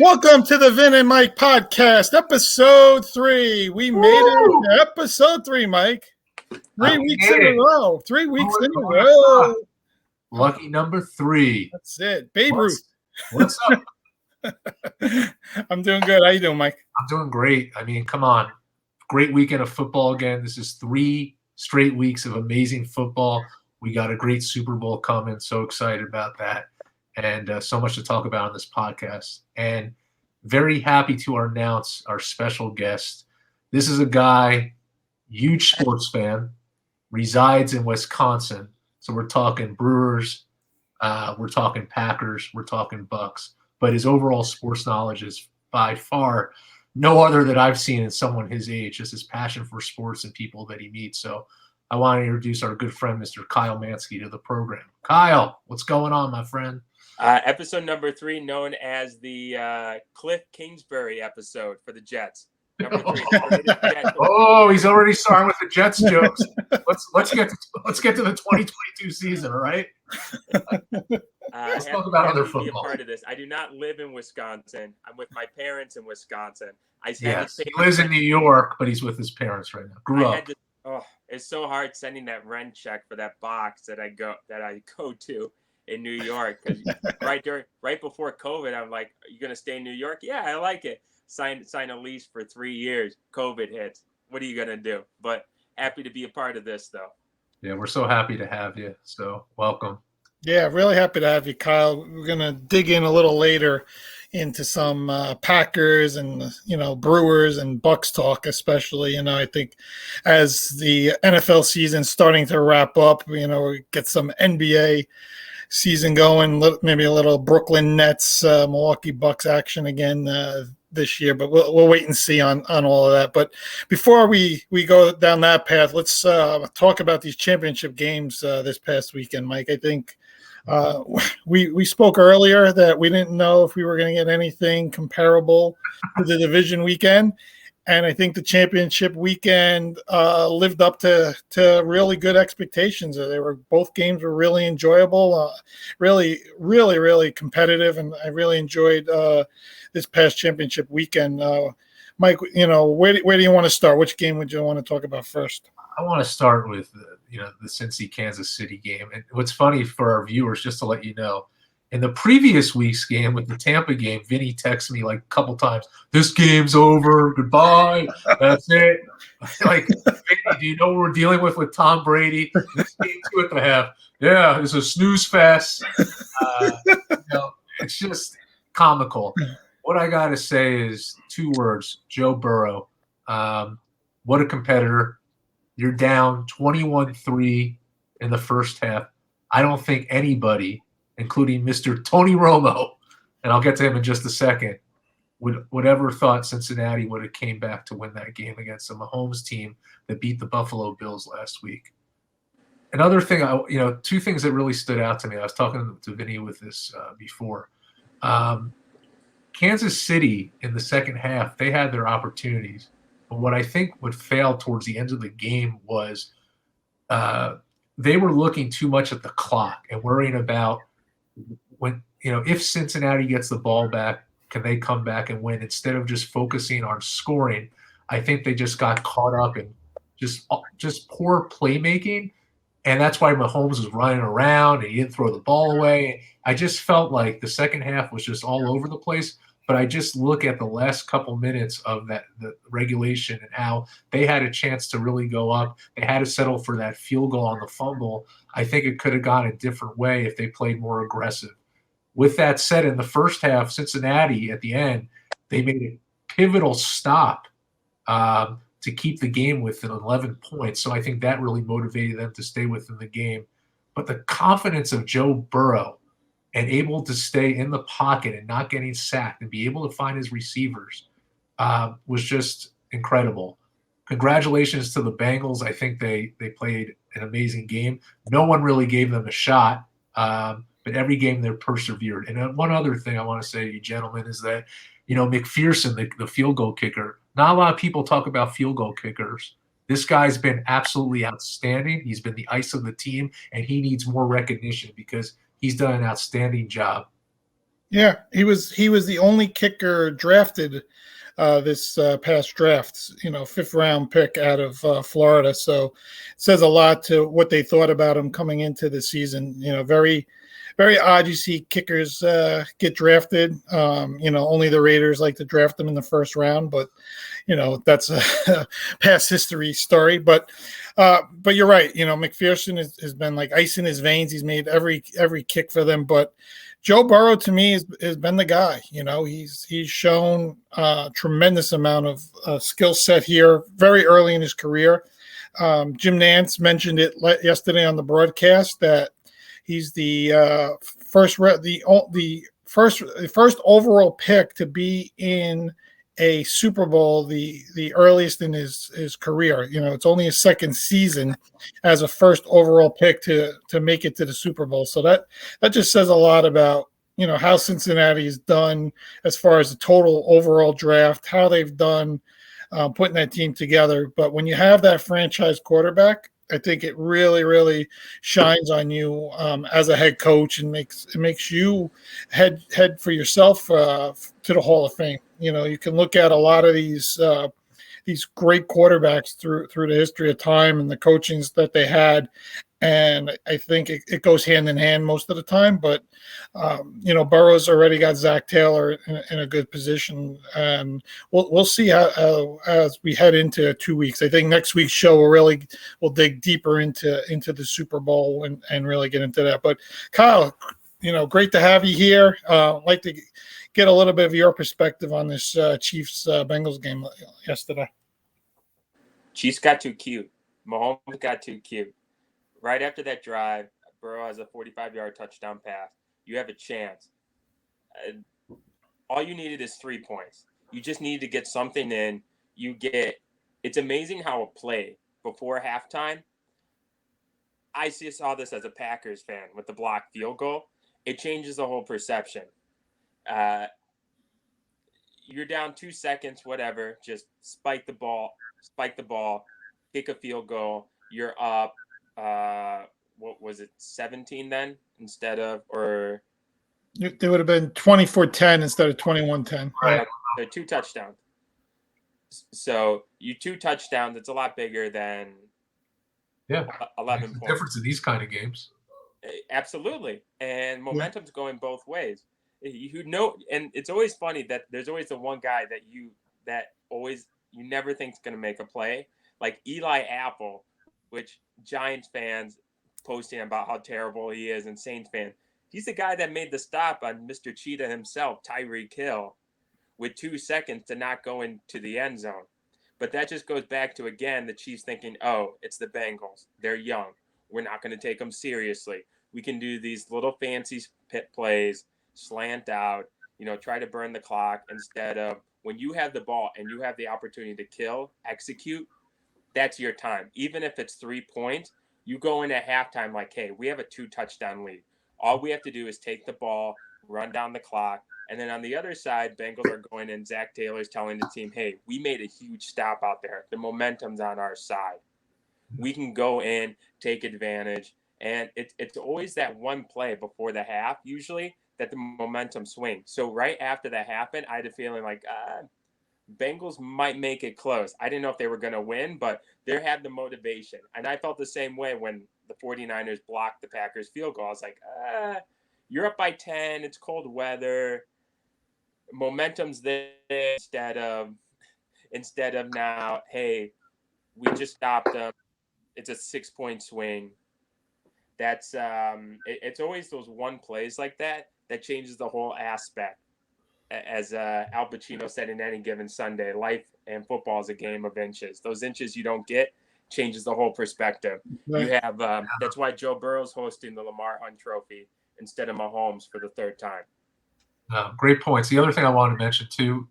Welcome to the Vin and Mike podcast, episode 3. We made it to episode 3, Mike. 3 weeks in a row. 3 weeks in a row. Lucky number 3. That's it. Babe Ruth. What's up? I'm doing good. How you doing, Mike? I'm doing great. I mean, come on. Great weekend of football again. This is 3 straight weeks of amazing football. We got a great Super Bowl coming. So excited about that. And so much to talk about on this podcast. And very happy to announce our special guest. This is a guy, huge sports fan, resides in Wisconsin. So we're talking Brewers, we're talking Packers, we're talking Bucks. But his overall sports knowledge is by far no other that I've seen in someone his age, just his passion for sports and people that he meets. So I want to introduce our good friend, Mr. Kyle Manske, to the program. Kyle, what's going on, my friend? Episode number 3, known as the Cliff Kingsbury episode for the Jets. Number 3. Oh, he's already starting with the Jets jokes. Let's get to the 2022 season, all right? Let's talk about other football. Be a part of this. I do not live in Wisconsin. I'm with my parents in Wisconsin. He lives in New York, but he's with his parents right now. Grew up. It's so hard sending that rent check for that box that I go to in New York, because right before COVID, I'm like, "Are you gonna stay in New York?" Yeah, I like it. Sign a lease for 3 years. COVID hits. What are you gonna do? But happy to be a part of this, though. Yeah, we're so happy to have you. So welcome. Yeah, really happy to have you, Kyle. We're gonna dig in a little later into some Packers and Brewers and Bucks talk, especially. I think as the NFL season's starting to wrap up, we get some NBA season going, maybe a little Brooklyn Nets, Milwaukee Bucks action again this year, but we'll wait and see on all of that. But before we go down that path, let's talk about these championship games this past weekend, Mike. I think we spoke earlier that we didn't know if we were going to get anything comparable to the division weekend. And I think the championship weekend lived up to really good expectations. Both games were really enjoyable, really, really, really competitive, and I really enjoyed this past championship weekend. Mike, where do you want to start? Which game would you want to talk about first? I want to start with the Cincy Kansas City game. And what's funny for our viewers, just to let you know, in the previous week's game with the Tampa game, Vinny texted me like a couple times, "This game's over. Goodbye. That's it." Like, Vinny, do you know what we're dealing with Tom Brady? This game 2 at the half. Yeah, it's a snooze fest. It's just comical. What I got to say is 2 words: Joe Burrow. What a competitor. You're down 21-3 in the first half. I don't think anybody, including Mr. Tony Romo, and I'll get to him in just a second, would ever thought Cincinnati would have came back to win that game against a Mahomes team that beat the Buffalo Bills last week. Another thing, 2 things that really stood out to me. I was talking to Vinny with this before. Kansas City in the second half, they had their opportunities. But what I think would fail towards the end of the game was they were looking too much at the clock and worrying about when if Cincinnati gets the ball back, can they come back and win instead of just focusing on scoring? I think they just got caught up in just poor playmaking, and that's why Mahomes was running around and he didn't throw the ball away. I just felt like the second half was just all over the place. But I just look at the last couple minutes of the regulation and how they had a chance to really go up. They had to settle for that field goal on the fumble. I think it could have gone a different way if they played more aggressive. With that said, in the first half, Cincinnati at the end, they made a pivotal stop to keep the game within 11 points. So I think that really motivated them to stay within the game. But the confidence of Joe Burrow and able to stay in the pocket and not getting sacked and be able to find his receivers was just incredible. Congratulations to the Bengals. I think they played an amazing game. No one really gave them a shot, but every game they persevered. And one other thing I want to say to you gentlemen is that, McPherson, the field goal kicker, not a lot of people talk about field goal kickers. This guy's been absolutely outstanding. He's been the ice of the team, and he needs more recognition because he's done an outstanding job. Yeah, he was the only kicker drafted this past draft. You know, fifth round pick out of Florida. So it says a lot to what they thought about him coming into the season. You know, very odd. You see kickers get drafted. You know, only the Raiders like to draft them in the first round, but you know that's a past history story. But you're right. You know, McPherson has been like ice in his veins. He's made every kick for them, but Joe Burrow to me has been the guy. You know, he's shown a tremendous amount of skill set here very early in his career. Jim Nantz mentioned it yesterday on the broadcast that he's the first overall pick to be in a Super Bowl, the earliest in his career. You know, it's only his second season as a first overall pick to make it to the Super Bowl. So that just says a lot about, you know, how Cincinnati's done as far as the total overall draft, how they've done putting that team together. But when you have that franchise quarterback, I think it really, really shines on you as a head coach and makes you head for yourself to the Hall of Fame. You know, you can look at a lot of these great quarterbacks through the history of time and the coachings that they had, and I think it goes hand in hand most of the time. But you know, Burrow's already got Zach Taylor in a good position, and we'll see how as we head into 2 weeks. I think next week's show will dig deeper into the Super Bowl and really get into that. But Kyle, you know, great to have you here. I'd like to get a little bit of your perspective on this Chiefs Bengals game yesterday. Chiefs got too cute. Mahomes got too cute. Right after that drive, Burrow has a 45-yard touchdown pass. You have a chance. All you needed is 3 points. You just needed to get something in. It's amazing how a play before halftime, I saw this as a Packers fan with the blocked field goal. It changes the whole perception. You're down 2 seconds, whatever. Just spike the ball, kick a field goal. You're up. What was it, 17 then instead of, or it would have been 24-10 instead of 21-10. Right. So 2 touchdowns. So you 2 touchdowns. It's a lot bigger than 11 points. Difference in these kind of games. Absolutely, and momentum's going both ways. You know, and it's always funny that there's always the one guy that you never think's going to make a play, like Eli Apple, which Giants fans posting about how terrible he is, and Saints fans. He's the guy that made the stop on Mr. Cheetah himself, Tyreek Hill, with 2 seconds to not go into the end zone. But that just goes back to, again, the Chiefs thinking, oh, it's the Bengals. They're young. We're not going to take them seriously. We can do these little fancy pit plays, slant out, you know, try to burn the clock, instead of when you have the ball and you have the opportunity to kill, execute, that's your time. Even if it's 3 points, you go in at halftime like, hey, we have a 2 touchdown lead. All we have to do is take the ball, run down the clock. And then on the other side, Bengals are going in. Zach Taylor's telling the team, hey, we made a huge stop out there. The momentum's on our side. We can go in, take advantage. And it's always that one play before the half, usually, that the momentum swings. So right after that happened, I had a feeling like Bengals might make it close. I didn't know if they were going to win, but they had the motivation. And I felt the same way when the 49ers blocked the Packers field goal. I was like, you're up by 10. It's cold weather. Momentum's there, instead of now, hey, we just stopped them. It's a 6-point swing. That's it's always those one plays like that changes the whole aspect. As Al Pacino said in Any Given Sunday, life and football is a game of inches. Those inches you don't get changes the whole perspective. Right. You have that's why Joe Burrow's hosting the Lamar Hunt Trophy instead of Mahomes for the 3rd time. Great points. The other thing I want to mention too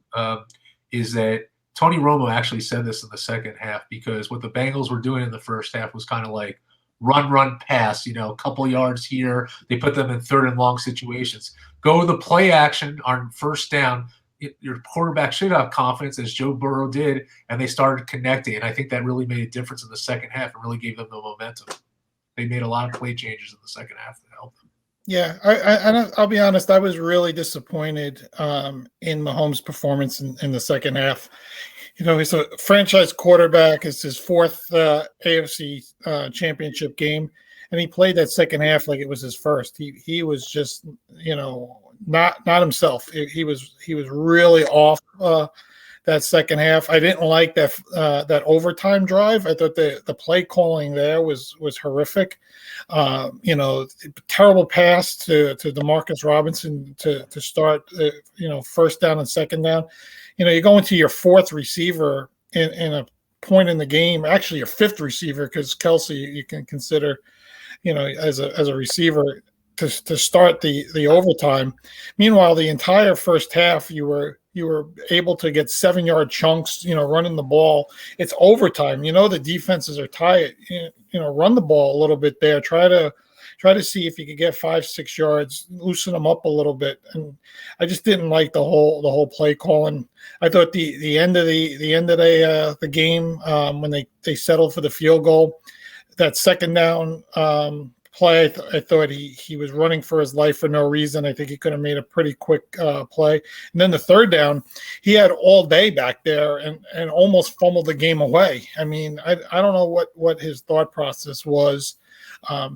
is that Tony Romo actually said this in the second half, because what the Bengals were doing in the first half was kind of like run, pass, you know, a couple yards here. They put them in 3rd and long situations. Go the play action on 1st down. Your quarterback should have confidence, as Joe Burrow did, and they started connecting. And I think that really made a difference in the second half and really gave them the momentum. They made a lot of play changes in the second half to help them. Yeah, I'll be honest. I was really disappointed in Mahomes' performance in the second half. He's a franchise quarterback. It's his fourth AFC championship game, and he played that second half like it was his first. He was just not himself. He was really off that second half. I didn't like that overtime drive. I thought the play calling there was horrific. Terrible pass to Demarcus Robinson to start. First down and second down. You're going to your fourth receiver in a point in the game. Actually, your fifth receiver because Kelsey you can consider as a receiver to start the overtime. Meanwhile, the entire first half you were able to get 7-yard chunks, running the ball. It's overtime. The defenses are tired. Run the ball a little bit there. Try to see if you could get 5-6 yards, loosen them up a little bit. And I just didn't like the whole play calling. I thought the end of the game when they settled for the field goal, that second down play, I thought he was running for his life for no reason. I think he could have made a pretty quick play. And then the third down, he had all day back there and almost fumbled the game away. I mean, I don't know what his thought process was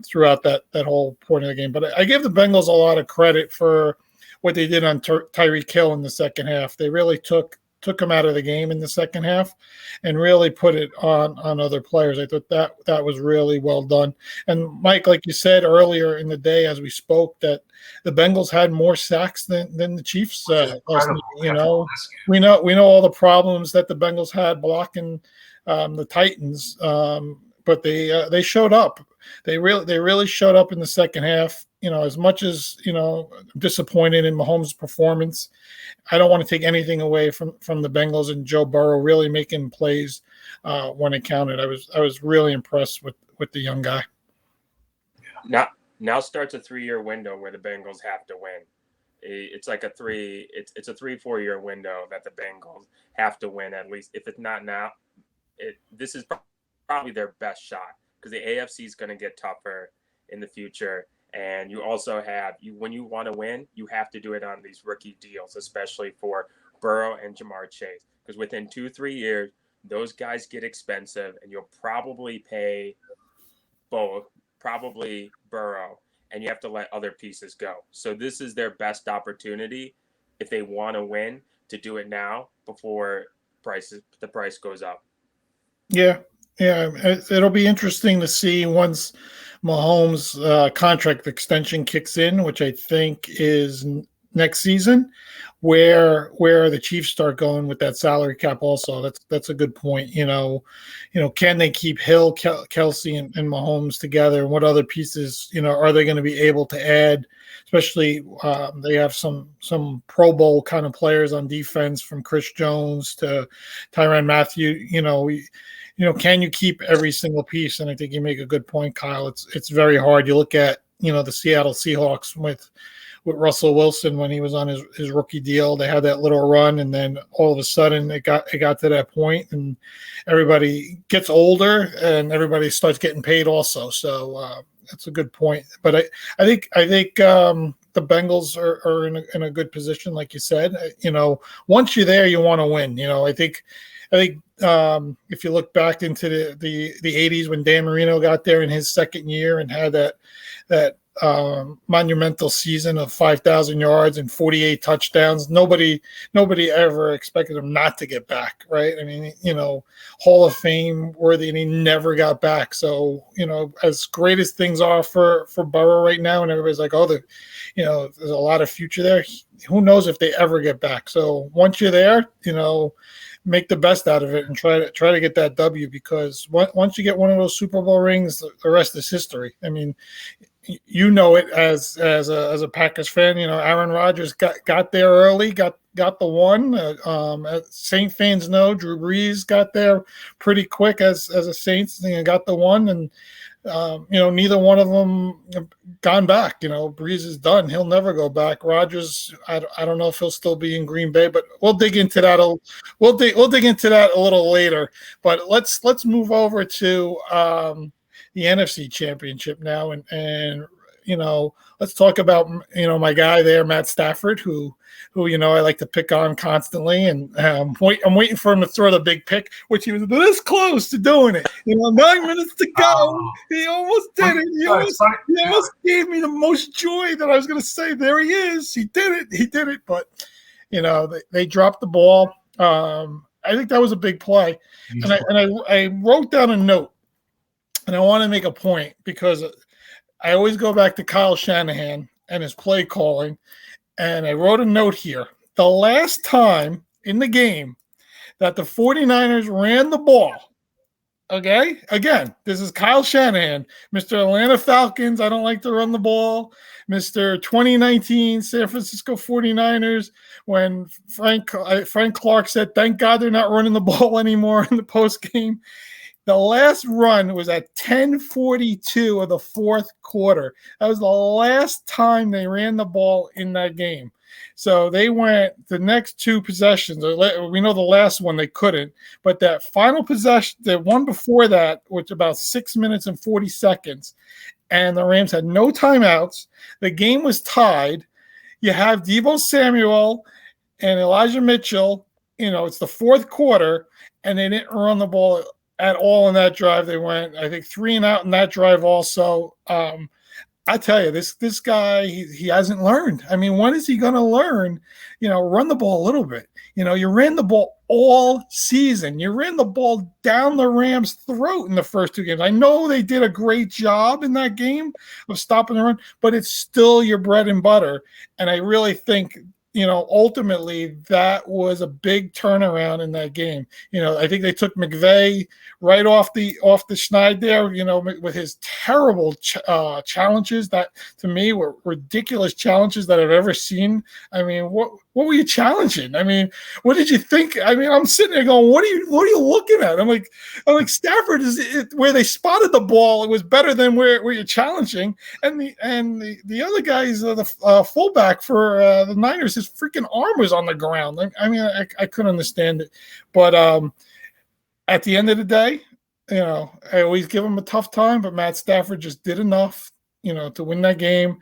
throughout that whole point of the game. But I give the Bengals a lot of credit for what they did on Tyreek Hill in the second half. They really took him out of the game in the second half and really put it on other players. I thought that was really well done. And Mike, like you said earlier in the day as we spoke, that the Bengals had more sacks than the Chiefs last night. We know all the problems that the Bengals had blocking the Titans, but they showed up. They really showed up in the second half. As much as I'm disappointed in Mahomes' performance, I don't want to take anything away from the Bengals and Joe Burrow really making plays when it counted. I was really impressed with the young guy. Now starts a 3-year window where the Bengals have to win. It's like it's a 3-4 year window that the Bengals have to win at least. If it's not now, this is probably their best shot because the AFC is going to get tougher in the future. And you also have when you want to win, you have to do it on these rookie deals, especially for Burrow and Jamar Chase, because within 2-3 years, those guys get expensive, and you'll probably pay both, probably Burrow, and you have to let other pieces go. So this is their best opportunity if they want to win to do it now before the price goes up. Yeah, it'll be interesting to see once Mahomes' contract extension kicks in, which I think is next season, where the Chiefs start going with that salary cap. Also, that's a good point. Can they keep Hill, Kelsey, and Mahomes together? And what other pieces, are they going to be able to add? Especially they have some Pro Bowl kind of players on defense, from Chris Jones to Tyrann Mathieu. Can you keep every single piece? And I think you make a good point, Kyle. It's very hard. You look at, the Seattle Seahawks with Russell Wilson when he was on his rookie deal. They had that little run, and then all of a sudden it got to that point, and everybody gets older and everybody starts getting paid also. So that's a good point. But I think the Bengals are in a good position, like you said. Once you're there, you want to win. I think if you look back into the 80s when Dan Marino got there in his second year and had that monumental season of 5,000 yards and 48 touchdowns, nobody ever expected him not to get back, right? I mean, Hall of Fame worthy, and he never got back. So, as great as things are for Burrow right now, and everybody's like, there's a lot of future there. Who knows if they ever get back? So once you're there, make the best out of it and try to get that W, because once you get one of those Super Bowl rings, the rest is history. I mean, it as a Packers fan. Aaron Rodgers got there early, got the one. Saint fans know Drew Brees got there pretty quick as a Saints, got the one, and neither one of them have gone back. Brees is done; he'll never go back. Rodgers, I don't know if he'll still be in Green Bay, but we'll dig into that. We'll dig into that a little later. But let's move over to the NFC Championship now, and let's talk about my guy there, Matt Stafford, who I like to pick on constantly, and I'm waiting for him to throw the big pick, which he was this close to doing it. 9 minutes to go, he almost did it. He almost gave me the most joy that I was going to say. There he is. He did it. But they dropped the ball. I think that was a big play, and I wrote down a note, and I want to make a point because I always go back to Kyle Shanahan and his play calling, and I wrote a note here. The last time in the game that the 49ers ran the ball, okay? Again, this is Kyle Shanahan, Mr. Atlanta Falcons. I don't like to run the ball. Mr. 2019 San Francisco 49ers, when Frank Clark said, thank God they're not running the ball anymore in the postgame. The last run was at 10:42 of the fourth quarter. That was the last time they ran the ball in that game. So they went the next two possessions. We know the last one they couldn't, but that final possession, the one before that, was about 6 minutes and 40 seconds, and the Rams had no timeouts. The game was tied. You have Deebo Samuel and Elijah Mitchell. It's the fourth quarter, and they didn't run the ball at all in that drive. They went, I think, 3 and out in that drive also. I tell you, this guy, he hasn't learned. I mean, when is he going to learn? Run the ball a little bit. You ran the ball all season. You ran the ball down the Rams' throat in the first two games. I know they did a great job in that game of stopping the run, but it's still your bread and butter. And I really think, ultimately that was a big turnaround in that game. I think they took McVay right off the schneid there, with his terrible challenges that to me were ridiculous challenges that I've ever seen. I mean, what were you challenging? I mean, what did you think? I mean, I'm sitting there going, what are you looking at? I'm like Stafford is where they spotted the ball. It was better than where you're challenging. And the other guys, the fullback for the Niners, his freaking arm was on the ground. I mean, I couldn't understand it. But at the end of the day, I always give him a tough time, but Matt Stafford just did enough, to win that game.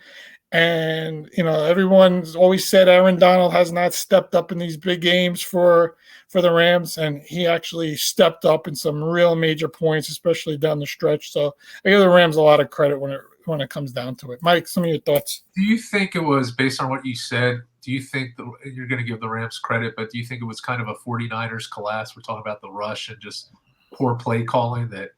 And, everyone's always said Aaron Donald has not stepped up in these big games for the Rams, and he actually stepped up in some real major points, especially down the stretch. So I give the Rams a lot of credit when it comes down to it. Mike, some of your thoughts? Do you think it was, based on what you said, do you think you're going to give the Rams credit, but do you think it was kind of a 49ers collapse? We're talking about the rush and just poor play calling that,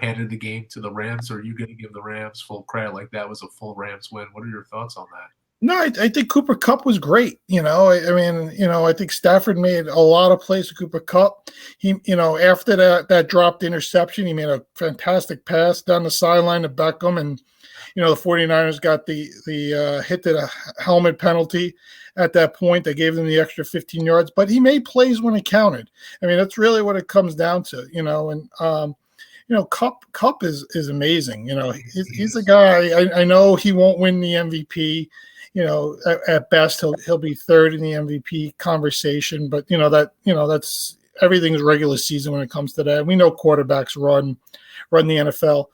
handed the game to the Rams, or are you going to give the Rams full credit like that was a full Rams win? What are your thoughts on that? No, I think Cooper Kupp was great. I think Stafford made a lot of plays to Cooper Kupp. He, after that dropped interception, he made a fantastic pass down the sideline to Beckham, and the 49ers got the hit to the helmet penalty at that point. They gave them the extra 15 yards, but he made plays when it counted. I mean, that's really what it comes down to, and Kupp is amazing. He's a guy. I know he won't win the MVP. At best he'll be third in the MVP conversation, but that's everything's regular season when it comes to that. We know quarterbacks run the NFL,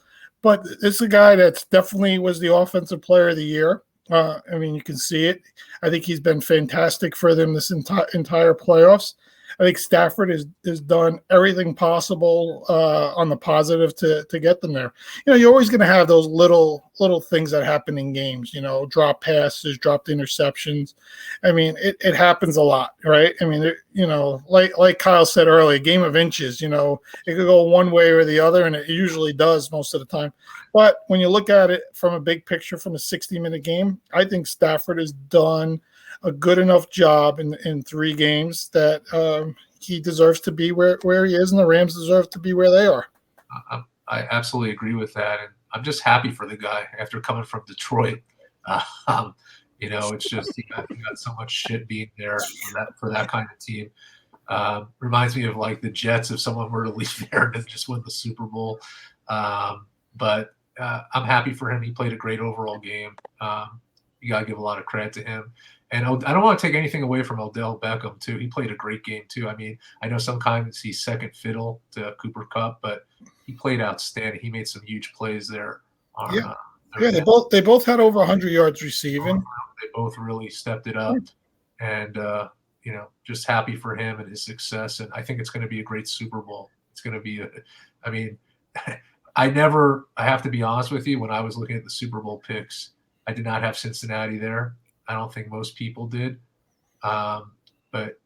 but it's a guy that's definitely was the offensive player of the year. I mean, you can see it. I think he's been fantastic for them this entire playoffs. I think Stafford has done everything possible on the positive to get them there. You're always going to have those little things that happen in games. Drop passes, dropped interceptions. I mean, it happens a lot, right? I mean, like Kyle said earlier, game of inches. It could go one way or the other, and it usually does most of the time. But when you look at it from a big picture, from a 60-minute game, I think Stafford has done a good enough job in 3 games that he deserves to be where he is, and the Rams deserve to be where they are. I absolutely agree with that, and I'm just happy for the guy after coming from Detroit. It's just he got so much shit being there for that kind of team. Reminds me of like the Jets if someone were to leave there and just win the Super Bowl. But I'm happy for him. He played a great overall game. You got to give a lot of credit to him. And I don't want to take anything away from Odell Beckham, too. He played a great game, too. I mean, I know sometimes he's second fiddle to Cooper Kupp, but he played outstanding. He made some huge plays there on Yeah, they both had over 100 yards receiving. They both really stepped it up, and just happy for him and his success. And I think it's going to be a great Super Bowl. It's going to be I mean, I have to be honest with you, when I was looking at the Super Bowl picks, I did not have Cincinnati there. I don't think most people did. But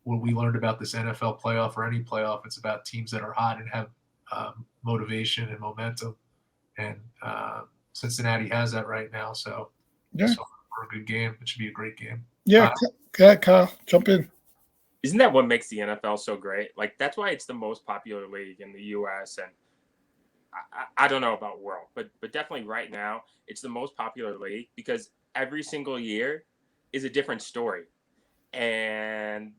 what we learned about this NFL playoff, or any playoff, it's about teams that are hot and have motivation and momentum. And Cincinnati has that right now. So, for a good game. It should be a great game. Yeah, go ahead, Kyle. Jump in. Isn't that what makes the NFL so great? Like, that's why it's the most popular league in the U.S. And I don't know about world, but definitely right now, it's the most popular league because every single year is a different story. And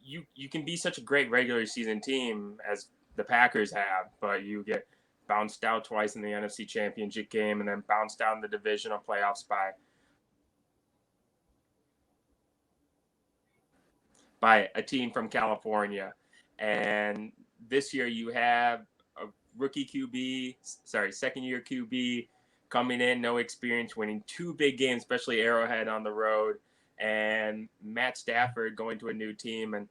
you can be such a great regular season team as the Packers have, but you get bounced out twice in the NFC Championship game and then bounced out in the divisional playoffs by a team from California. And this year you have a second-year QB coming in, no experience, winning 2 big games, especially Arrowhead on the road, and Matt Stafford going to a new team. And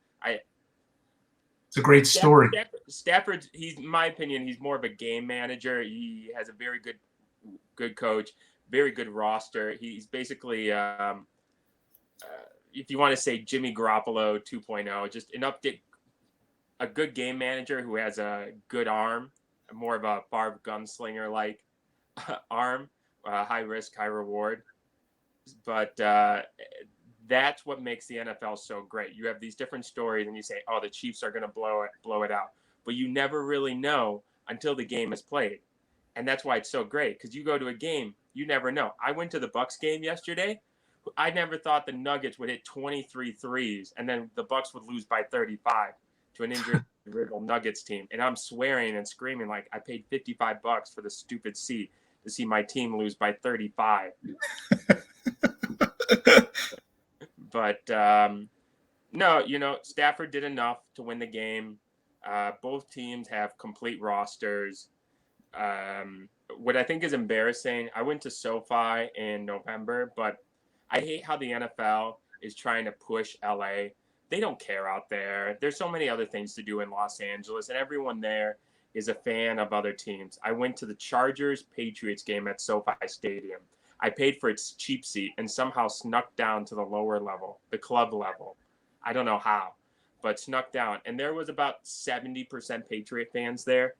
it's a great story. Stafford, in my opinion, he's more of a game manager. He has a very good coach, very good roster. He's basically, if you want to say Jimmy Garoppolo 2.0, just a good game manager who has a good arm, more of a Favre gunslinger-like arm, high risk, high reward. But that's what makes the NFL so great. You have these different stories, and you say, "Oh, the Chiefs are going to blow it out," but you never really know until the game is played, and that's why it's so great. Because you go to a game, you never know. I went to the Bucs game yesterday. I never thought the Nuggets would hit 23 threes, and then the Bucs would lose by 35 to an injured Nuggets team. And I'm swearing and screaming like I paid $55 for the stupid seat to see my team lose by 35. But no, Stafford did enough to win the game. Both teams have complete rosters. What I think is embarrassing, I went to SoFi in November, but I hate how the NFL is trying to push LA. They don't care out there. There's so many other things to do in Los Angeles, and everyone there is a fan of other teams. I went to the Chargers-Patriots game at SoFi Stadium. I paid for its cheap seat and somehow snuck down to the lower level, the club level. I don't know how, but snuck down. And there was about 70% Patriot fans there.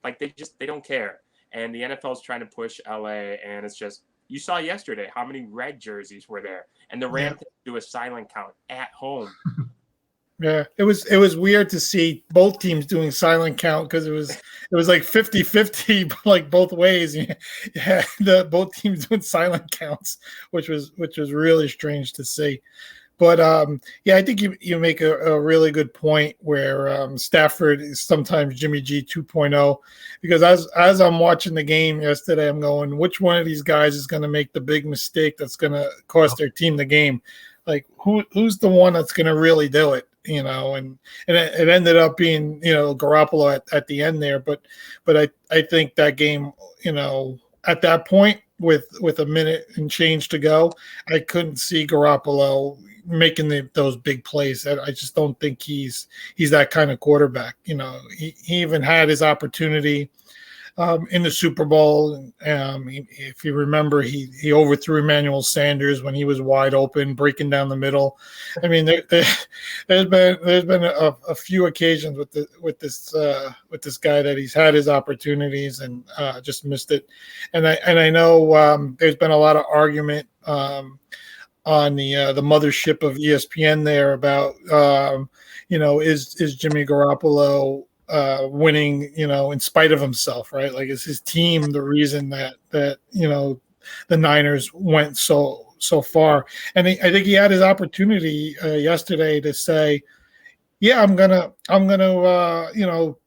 Like, they don't care. And the NFL is trying to push LA, and it's just, you saw yesterday how many red jerseys were there. And the Rams do a silent count at home. Yeah, it was weird to see both teams doing silent count because it was like 50-50 like both ways. Yeah, both teams doing silent counts, which was really strange to see. But I think you make a really good point where Stafford is sometimes Jimmy G 2.0, because as I'm watching the game yesterday, I'm going, which one of these guys is going to make the big mistake that's going to cost their team the game? Like who's the one that's going to really do it? And it ended up being, Garoppolo at the end there. But I think that game, at that point with a minute and change to go, I couldn't see Garoppolo making those big plays. I just don't think he's that kind of quarterback. He even had his opportunity in the Super Bowl. If you remember, he overthrew Emmanuel Sanders when he was wide open, breaking down the middle. I mean, there's been a few occasions with this guy that he's had his opportunities and just missed it. And I know there's been a lot of argument on the mothership of ESPN there about is Jimmy Garoppolo winning, in spite of himself, right? Like, is his team the reason that the Niners went so far? And I think he had his opportunity yesterday to say, yeah, I'm gonna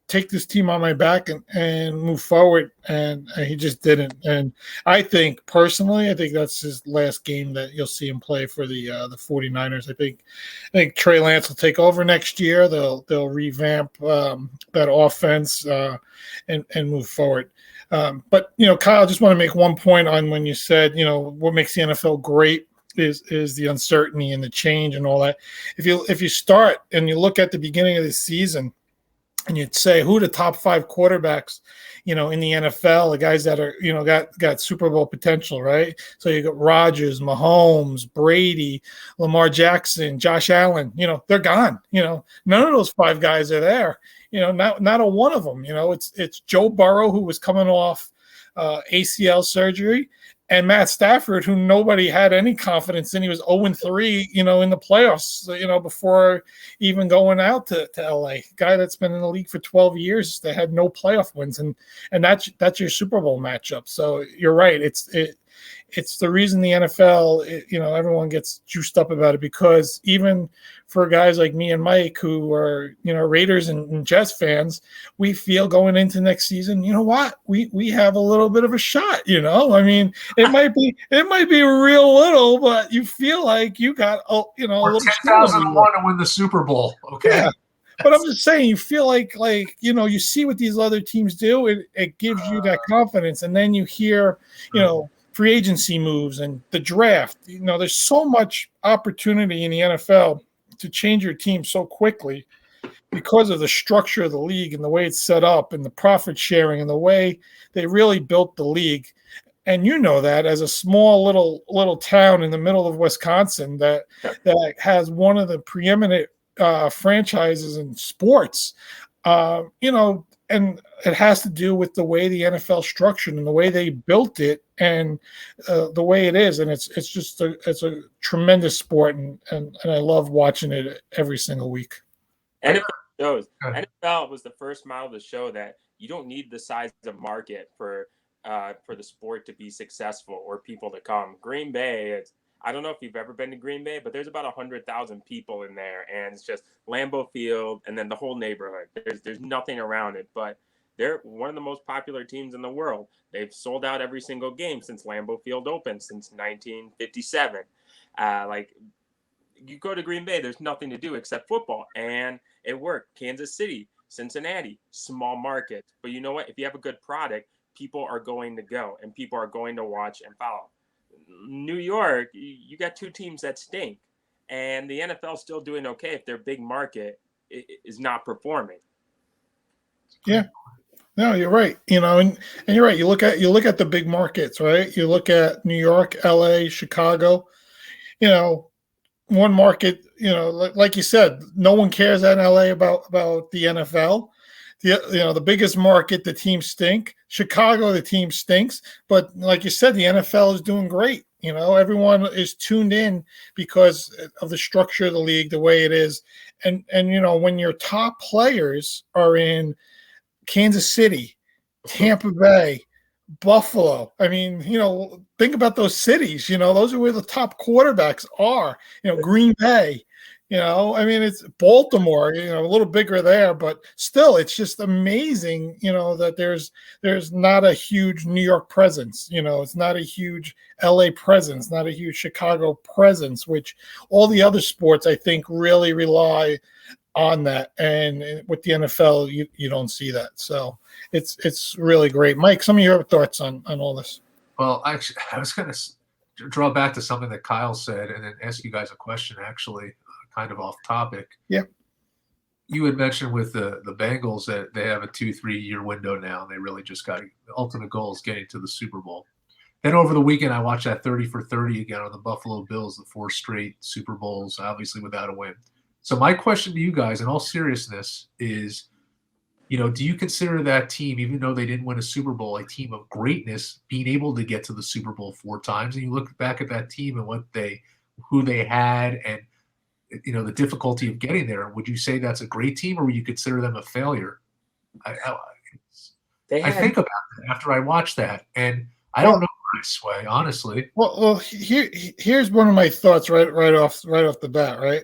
take this team on my back and move forward, and he just didn't. And I think personally, I think that's his last game that you'll see him play for the 49ers. I think Trey Lance will take over next year. They'll revamp that offense and move forward. But Kyle, I just want to make one point on when you said what makes the NFL great is the uncertainty and the change and all that. If you start and you look at the beginning of the season and you'd say who are the top 5 quarterbacks, in the NFL, the guys that are, got Super Bowl potential, right? So you got Rodgers, Mahomes, Brady, Lamar Jackson, Josh Allen, they're gone. None of those 5 guys are there. Not a one of them. It's Joe Burrow, who was coming off ACL surgery, and Matt Stafford, who nobody had any confidence in. He was 0-3, in the playoffs, before even going out to LA. Guy that's been in the league for 12 years, they had no playoff wins, and that's your Super Bowl matchup. So you're right. It's the reason the NFL, everyone gets juiced up about it, because even for guys like me and Mike, who are, Raiders and Jets fans, we feel going into next season, what? We have a little bit of a shot, I mean, it might be real little, but you feel like you got, a little 10,000 to 1 to win the Super Bowl. Okay. Yeah. But I'm just saying, you feel like you see what these other teams do, it gives you that confidence. And then you hear, free agency moves and the draft. There's so much opportunity in the NFL to change your team so quickly because of the structure of the league and the way it's set up and the profit sharing and the way they really built the league. And that as a small little town in the middle of Wisconsin that has one of the preeminent franchises in sports, and it has to do with the way the NFL structured and the way they built it and the way it is. And it's just it's a tremendous sport, and I love watching it every single week. NFL was the first model to show that you don't need the size of market for the sport to be successful or people to come. Green Bay, I don't know if you've ever been to Green Bay, but there's about 100,000 people in there, and it's just Lambeau Field and then the whole neighborhood. There's nothing around it, but they're one of the most popular teams in the world. They've sold out every single game since Lambeau Field opened, since 1957. You go to Green Bay, there's nothing to do except football, and it worked. Kansas City, Cincinnati, small markets. But you know what? If you have a good product, people are going to go, and people are going to watch and follow. New York, you got 2 teams that stink, and the NFL is still doing okay if their big market is not performing. Yeah, no, you're right. And you're right. You look at the big markets, right? You look at New York, LA, Chicago. One market. Like you said, no one cares in LA about the NFL. The biggest market, the team stink. Chicago, the team stinks. But like you said, the NFL is doing great. Everyone is tuned in because of the structure of the league, the way it is. And when your top players are in Kansas City, Tampa Bay, Buffalo. I mean, think about those cities. Those are where the top quarterbacks are. Green Bay. I mean, it's Baltimore, a little bigger there, but still, it's just amazing, that there's not a huge New York presence. It's not a huge LA presence, not a huge Chicago presence, which all the other sports, I think, really rely on that. And with the NFL, you don't see that. So it's really great. Mike, some of your thoughts on all this? Well, actually, I was going to draw back to something that Kyle said and then ask you guys a question, actually. Kind of off topic. Yeah. You had mentioned with the Bengals that they have a 2-3 year window now, and they really just got the ultimate goal is getting to the Super Bowl. Then over the weekend, I watched that 30 for 30 again on the Buffalo Bills, the 4 straight Super Bowls, obviously without a win. So my question to you guys, in all seriousness, is, do you consider that team, even though they didn't win a Super Bowl, a team of greatness, being able to get to the Super Bowl 4 times? And you look back at that team and who they had, and the difficulty of getting there. Would you say that's a great team, or would you consider them a failure? I think about it after I watch that, and I don't know how I sway, honestly. Well, here's one of my thoughts right off the bat. Right,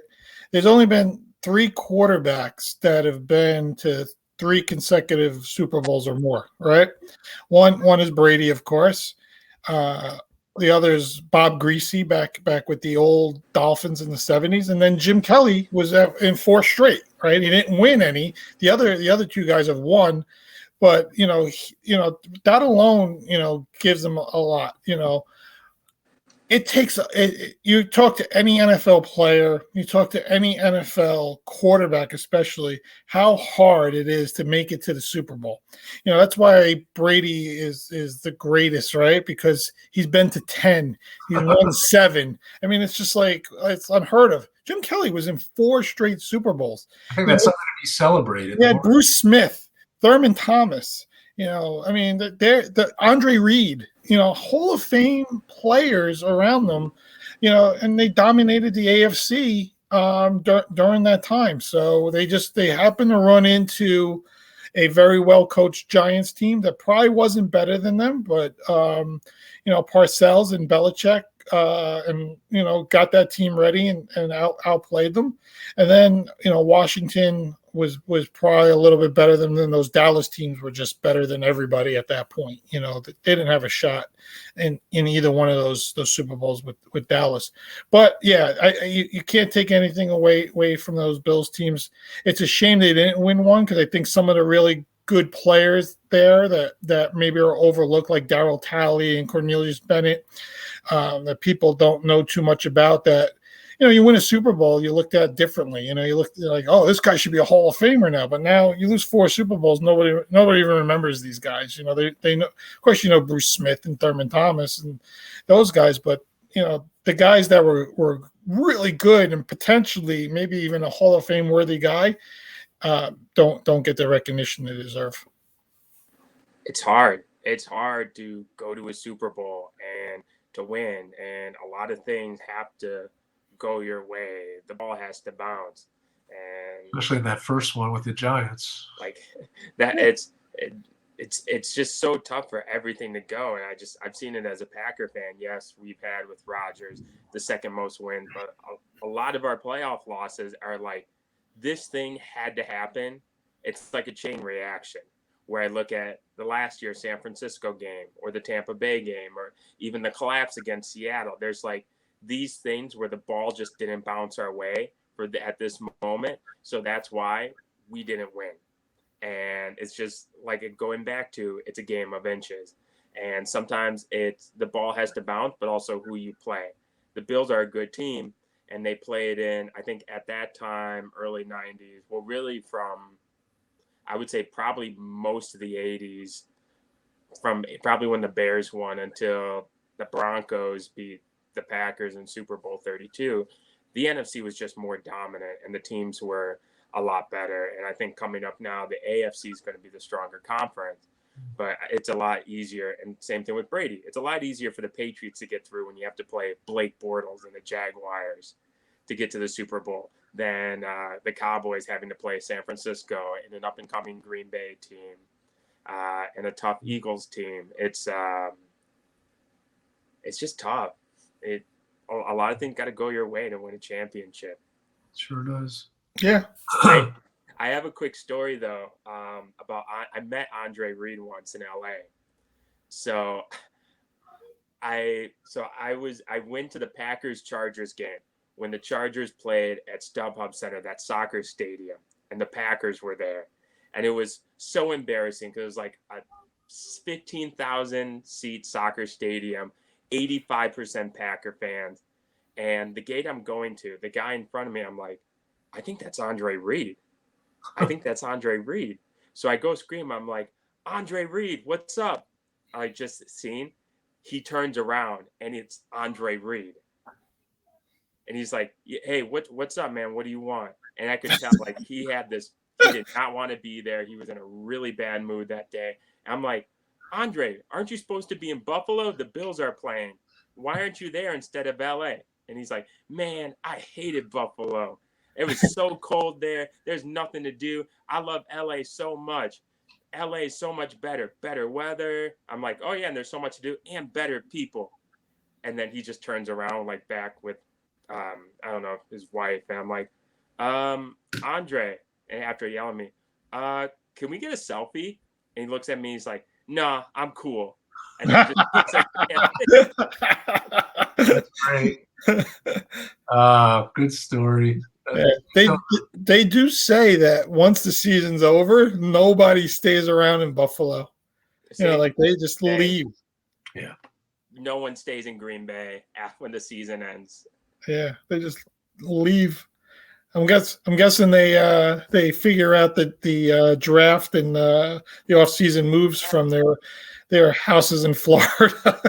there's only been 3 quarterbacks that have been to 3 consecutive Super Bowls or more, right? One is Brady, of course. The other is Bob Greasy back with the old Dolphins in the 70s, and then Jim Kelly was in 4 straight, right? He didn't win any. The other 2 guys have won, but that alone, gives them a lot. It takes you talk to any NFL player, you talk to any NFL quarterback, especially how hard it is to make it to the Super Bowl. That's why Brady is the greatest, right? Because he's been to 10, he's won 7. I mean, it's just like it's unheard of. Jim Kelly was in 4 straight Super Bowls. I think that's something to be celebrated. Yeah, Bruce Smith, Thurman Thomas. I mean, the Andre Reed, Hall of Fame players around them, and they dominated the AFC during that time. So they happened to run into a very well coached Giants team that probably wasn't better than them, but Parcells and Belichick got that team ready and outplayed them. And then Washington was probably a little bit better than those Dallas teams were just better than everybody at that point. They didn't have a shot in either one of those Super Bowls with Dallas. But yeah, you can't take anything away from those Bills teams. It's a shame they didn't win one because I think some of the really good players there that maybe are overlooked, like Darryl Talley and Cornelius Bennett, that people don't know too much about, that you win a Super Bowl, you looked at differently. You look like, oh, this guy should be a Hall of Famer now. But now you lose 4 Super Bowls, nobody even remembers these guys. They know, of course, Bruce Smith and Thurman Thomas and those guys, but the guys that were really good and potentially maybe even a Hall of Fame worthy guy don't get the recognition they deserve. It's hard. It's hard to go to a Super Bowl and to win, and a lot of things have to go your way. The ball has to bounce, and especially in that first one with the Giants, like that. It's just so tough for everything to go. And I've seen it as a Packer fan. Yes, we've had with Rodgers the second most wins, but a lot of our playoff losses are like, this thing had to happen. It's like a chain reaction, where I look at the last year San Francisco game or the Tampa Bay game or even the collapse against Seattle. There's like these things where the ball just didn't bounce our way at this moment. So that's why we didn't win. And it's just like going back to, it's a game of inches. And sometimes it's the ball has to bounce, but also who you play. The Bills are a good team, and they played in, I think at that time, early 90s. Well, really from, I would say probably most of the 80s, from probably when the Bears won until the Broncos beat the Packers in Super Bowl 32, the NFC was just more dominant and the teams were a lot better. And I think coming up now, the AFC is going to be the stronger conference, but it's a lot easier. And same thing with Brady. It's a lot easier for the Patriots to get through when you have to play Blake Bortles and the Jaguars to get to the Super Bowl than the Cowboys having to play San Francisco and an up-and-coming Green Bay team and a tough Eagles team. It's just tough. A lot of things got to go your way to win a championship. Sure does. Yeah. I have a quick story though about I met Andre Reed once in LA. So I went to the Packers Chargers game when the Chargers played at StubHub Center, that soccer stadium, and the Packers were there. And it was so embarrassing because it was like a 15,000 seat soccer stadium, 85% Packer fans. And the gate I'm going to, the guy in front of me, I'm like, I think that's Andre Reed. I think that's Andre Reed. So I go scream. I'm like, Andre Reed, what's up? I just seen. He turns around and it's Andre Reed. And he's like, hey, what's up, man? What do you want? And I could tell like he did not want to be there. He was in a really bad mood that day. And I'm like, Andre, aren't you supposed to be in Buffalo? The Bills are playing. Why aren't you there instead of LA? And he's like, man, I hated Buffalo. It was so cold there. There's nothing to do. I love LA so much. LA is so much better weather. I'm like, oh yeah, and there's so much to do and better people. And then he just turns around like back with, I don't know, his wife. And I'm like, Andre, and after yelling at me, can we get a selfie? And he looks at me. He's like, "No, I'm cool." And then just looks at That's great. Good story. Yeah, they do say that once the season's over, nobody stays around in Buffalo. Like they just leave. Yeah. No one stays in Green Bay when the season ends. Yeah, they just leave. I'm guessing they figure out that the draft and the off-season moves from their houses in Florida.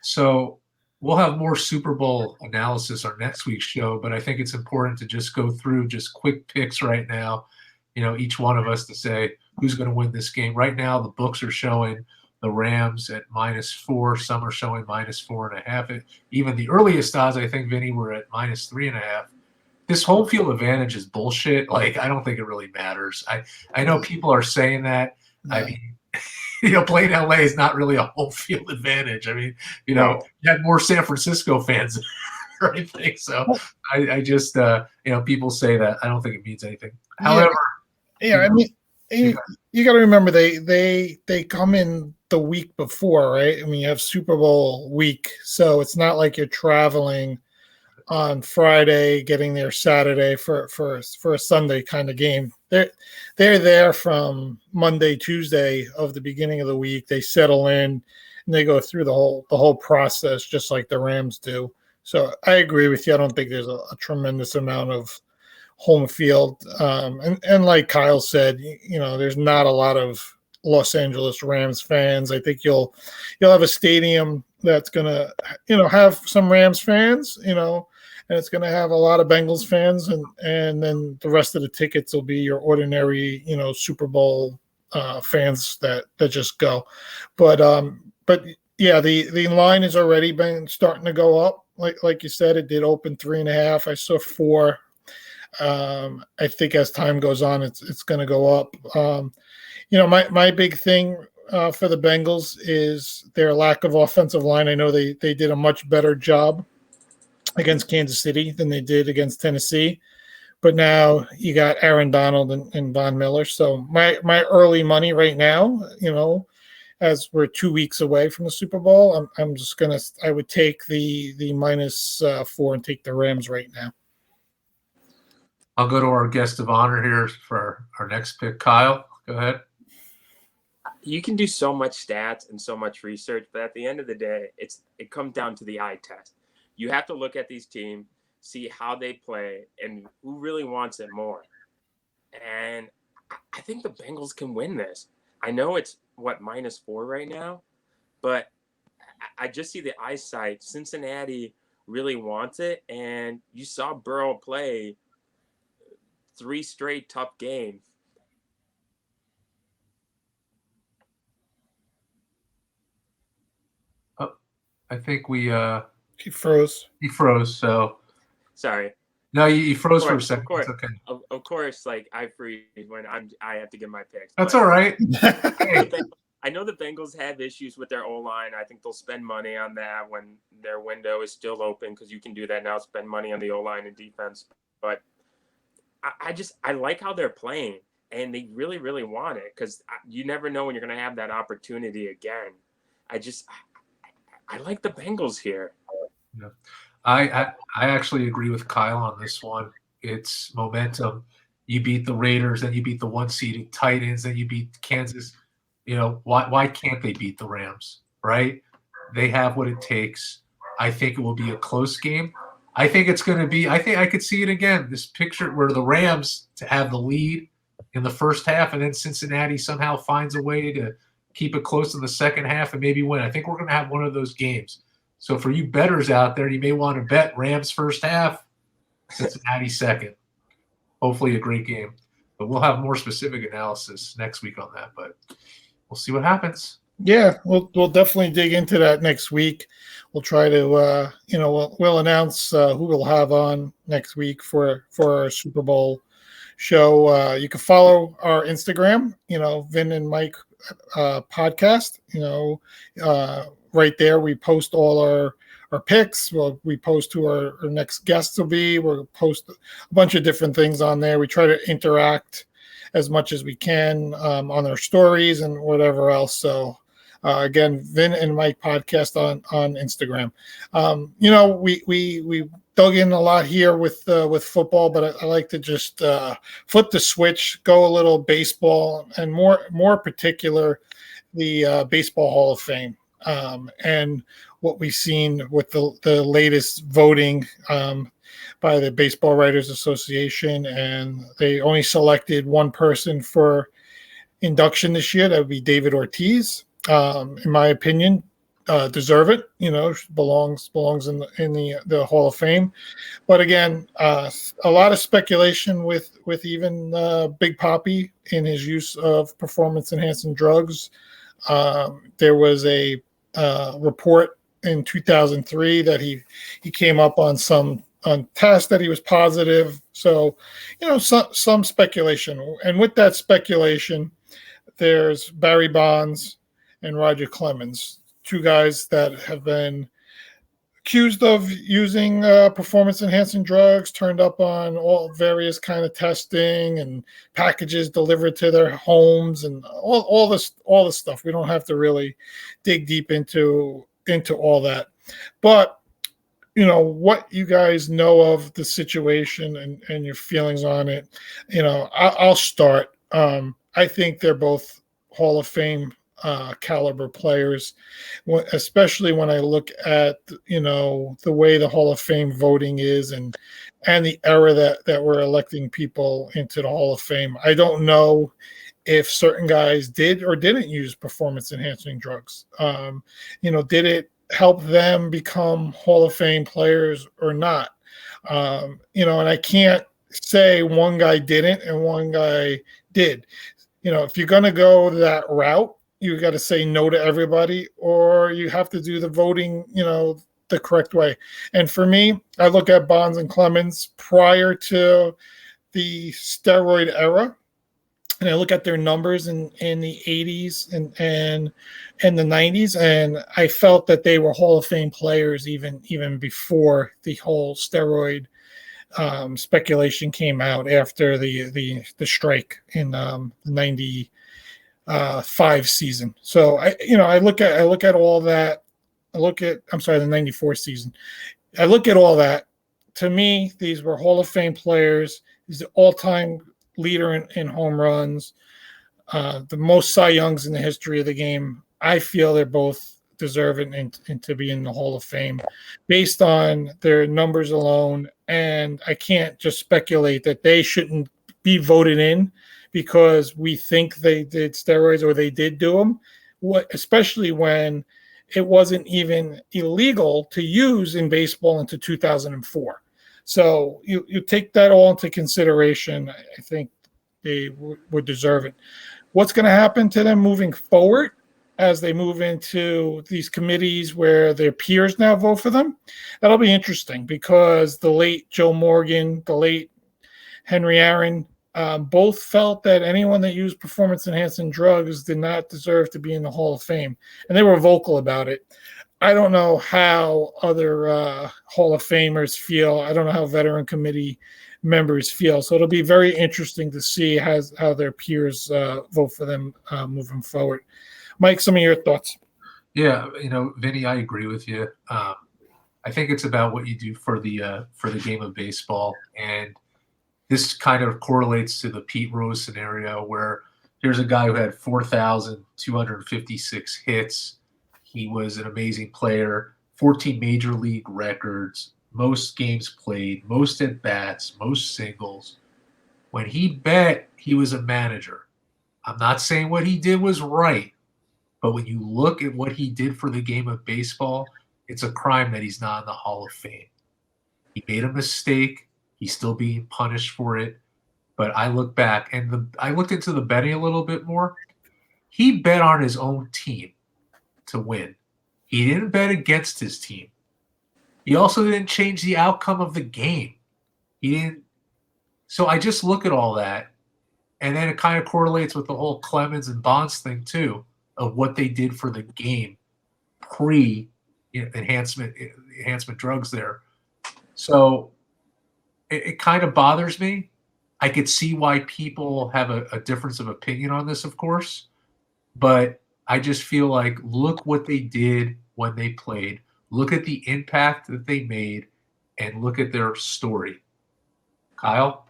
So we'll have more Super Bowl analysis on next week's show, but I think it's important to just go through just quick picks right now. Each one of us to say who's going to win this game. Right now, the books are showing the Rams at -4. Some are showing -4.5. Even the earliest odds, I think, Vinny, were at -3.5. This home field advantage is bullshit. Like, I don't think it really matters. I know people are saying that. Yeah. I mean, playing LA is not really a home field advantage. I mean, you had more San Francisco fans or anything. So I just, people say that. I don't think it means anything. However, I mean, you got to remember they come in the week before, right? I mean, you have Super Bowl week, so it's not like you're traveling on Friday, getting there Saturday for a Sunday kind of game. They're there from Monday, Tuesday of the beginning of the week. They settle in and they go through the whole process just like the Rams do. So I agree with you. I don't think there's a tremendous amount of home field. And like Kyle said, there's not a lot of Los Angeles Rams fans. I think you'll have a stadium that's gonna, have some Rams fans, and it's gonna have a lot of Bengals fans, and then the rest of the tickets will be your ordinary, Super Bowl fans that just go. But yeah, the line has already been starting to go up. Like you said, it did open 3.5. I saw 4. I think as time goes on, it's going to go up. My big thing for the Bengals is their lack of offensive line. I know they did a much better job against Kansas City than they did against Tennessee, but now you got Aaron Donald and Von Miller. So my early money right now, as we're 2 weeks away from the Super Bowl, I would take the -4 and take the Rams right now. I'll go to our guest of honor here for our next pick. Kyle, go ahead. You can do so much stats and so much research, but at the end of the day, it comes down to the eye test. You have to look at these teams, see how they play, and who really wants it more. And I think the Bengals can win this. I know it's, -4 right now, but I just see the eyesight. Cincinnati really wants it, and you saw Burrow play 3 straight tough games. Oh, I think he froze. He froze. So sorry. No, you froze for a second. Of course, okay. Of course, like I freeze when I have to give my picks. That's all right. I know the Bengals have issues with their O-line. I think they'll spend money on that when their window is still open, because you can do that now, spend money on the O-line and defense. But I like how they're playing, and they really, really want it, because you never know when you're going to have that opportunity again. I like the Bengals here. Yeah. I actually agree with Kyle on this one. It's momentum. You beat the Raiders, then you beat the 1-seeded Titans, then you beat Kansas. Why can't they beat the Rams, right? They have what it takes. I think it will be a close game. I think it's going to be – I think I could see it again, this picture where the Rams to have the lead in the first half, and then Cincinnati somehow finds a way to keep it close in the second half and maybe win. I think we're going to have one of those games. So for you bettors out there, you may want to bet Rams first half, Cincinnati second. Hopefully a great game. But we'll have more specific analysis next week on that. But we'll see what happens. Yeah, we'll definitely dig into that next week. We'll try to, we'll announce who we'll have on next week for our Super Bowl show. You can follow our Instagram, Vin and Mike podcast. Right there, we post all our picks. We post who our next guests will be. We'll post a bunch of different things on there. We try to interact as much as we can on our stories and whatever else. So again, Vin and Mike podcast on Instagram. We dug in a lot here with football, but I like to just flip the switch, go a little baseball, and more particular, the Baseball Hall of Fame, and what we've seen with the latest voting by the Baseball Writers Association, and they only selected one person for induction this year. That would be David Ortiz. In my opinion, deserve it. Belongs in the Hall of Fame. But again, a lot of speculation with even Big Papi in his use of performance enhancing drugs. There was a report in 2003 that he came up on some tests that he was positive. So, some speculation. And with that speculation, there's Barry Bonds and Roger Clemens, two guys that have been accused of using performance-enhancing drugs, turned up on all various kind of testing and packages delivered to their homes, and all this stuff. We don't have to really dig deep into all that, but what you guys know of the situation and your feelings on it. I'll start. I think they're both Hall of Fame caliber players, especially when I look at the way the Hall of Fame voting is and the era that we're electing people into the Hall of Fame. I don't know if certain guys did or didn't use performance enhancing drugs. Did it help them become Hall of Fame players or not? And I can't say one guy didn't and one guy did. If you're going to go that route, you got to say no to everybody, or you have to do the voting, the correct way. And for me, I look at Bonds and Clemens prior to the steroid era, and I look at their numbers in the 80s and the 90s, and I felt that they were Hall of Fame players even before the whole steroid speculation came out after the strike in the 95 season. So I look at all that. The 94 season. I look at all that. To me, these were Hall of Fame players. He's the all-time leader in home runs, the most Cy Youngs in the history of the game. I feel they're both deserving and to be in the Hall of Fame based on their numbers alone. And I can't just speculate that they shouldn't be voted in because we think they did steroids or they did do them, especially when it wasn't even illegal to use in baseball until 2004. So you take that all into consideration. I think they would deserve it. What's going to happen to them moving forward as they move into these committees where their peers now vote for them? That'll be interesting because the late Joe Morgan, the late Henry Aaron, both felt that anyone that used performance-enhancing drugs did not deserve to be in the Hall of Fame, and they were vocal about it. I don't know how other Hall of Famers feel. I don't know how veteran committee members feel. So it'll be very interesting to see how their peers vote for them moving forward. Mike, some of your thoughts? Yeah, Vinny, I agree with you. I think it's about what you do for the game of baseball, and this kind of correlates to the Pete Rose scenario where here's a guy who had 4,256 hits. He was an amazing player, 14 major league records, most games played, most at bats, most singles. When he bet, he was a manager. I'm not saying what he did was right, but when you look at what he did for the game of baseball, it's a crime that he's not in the Hall of Fame. He made a mistake. He's still being punished for it. But I look back, and I looked into the betting a little bit more. He bet on his own team to win. He didn't bet against his team. He also didn't change the outcome of the game. He didn't. So I just look at all that, and then it kind of correlates with the whole Clemens and Bonds thing too, of what they did for the game enhancement drugs there. So it kind of bothers me I could see why people have a difference of opinion on this, of course, but I just feel like look what they did when they played. Look at the impact that they made, and look at their story. Kyle?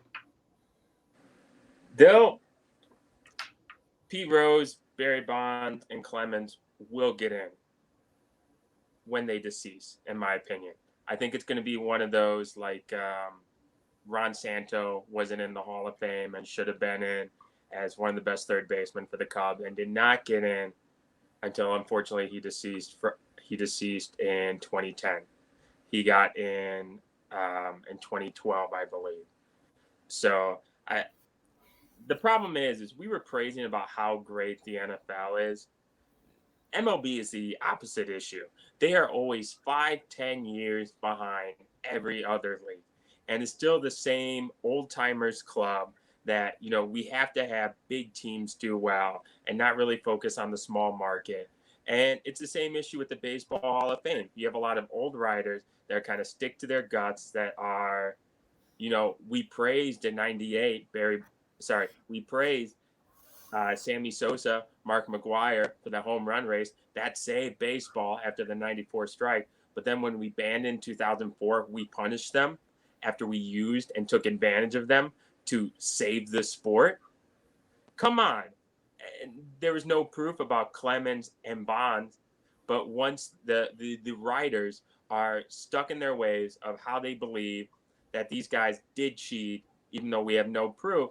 Pete Rose, Barry Bonds, and Clemens will get in when they decease, in my opinion. I think it's going to be one of those like Ron Santo wasn't in the Hall of Fame and should have been in as one of the best third basemen for the Cubs and did not get in until unfortunately he deceased in 2010. He got in 2012, I believe. So the problem is we were praising about how great the NFL is. MLB is the opposite issue. They are always 5-10 years behind every other league. And it's still the same old timers club that, we have to have big teams do well and not really focus on the small market. And it's the same issue with the Baseball Hall of Fame. You have a lot of old writers that kind of stick to their guts that are, we praised in 98, we praised Sammy Sosa, Mark McGwire for the home run race. That saved baseball after the 94 strike. But then when we banned in 2004, we punished them after we used and took advantage of them to save the sport. Come on. There was no proof about Clemens and Bonds, but once the writers are stuck in their ways of how they believe that these guys did cheat, even though we have no proof,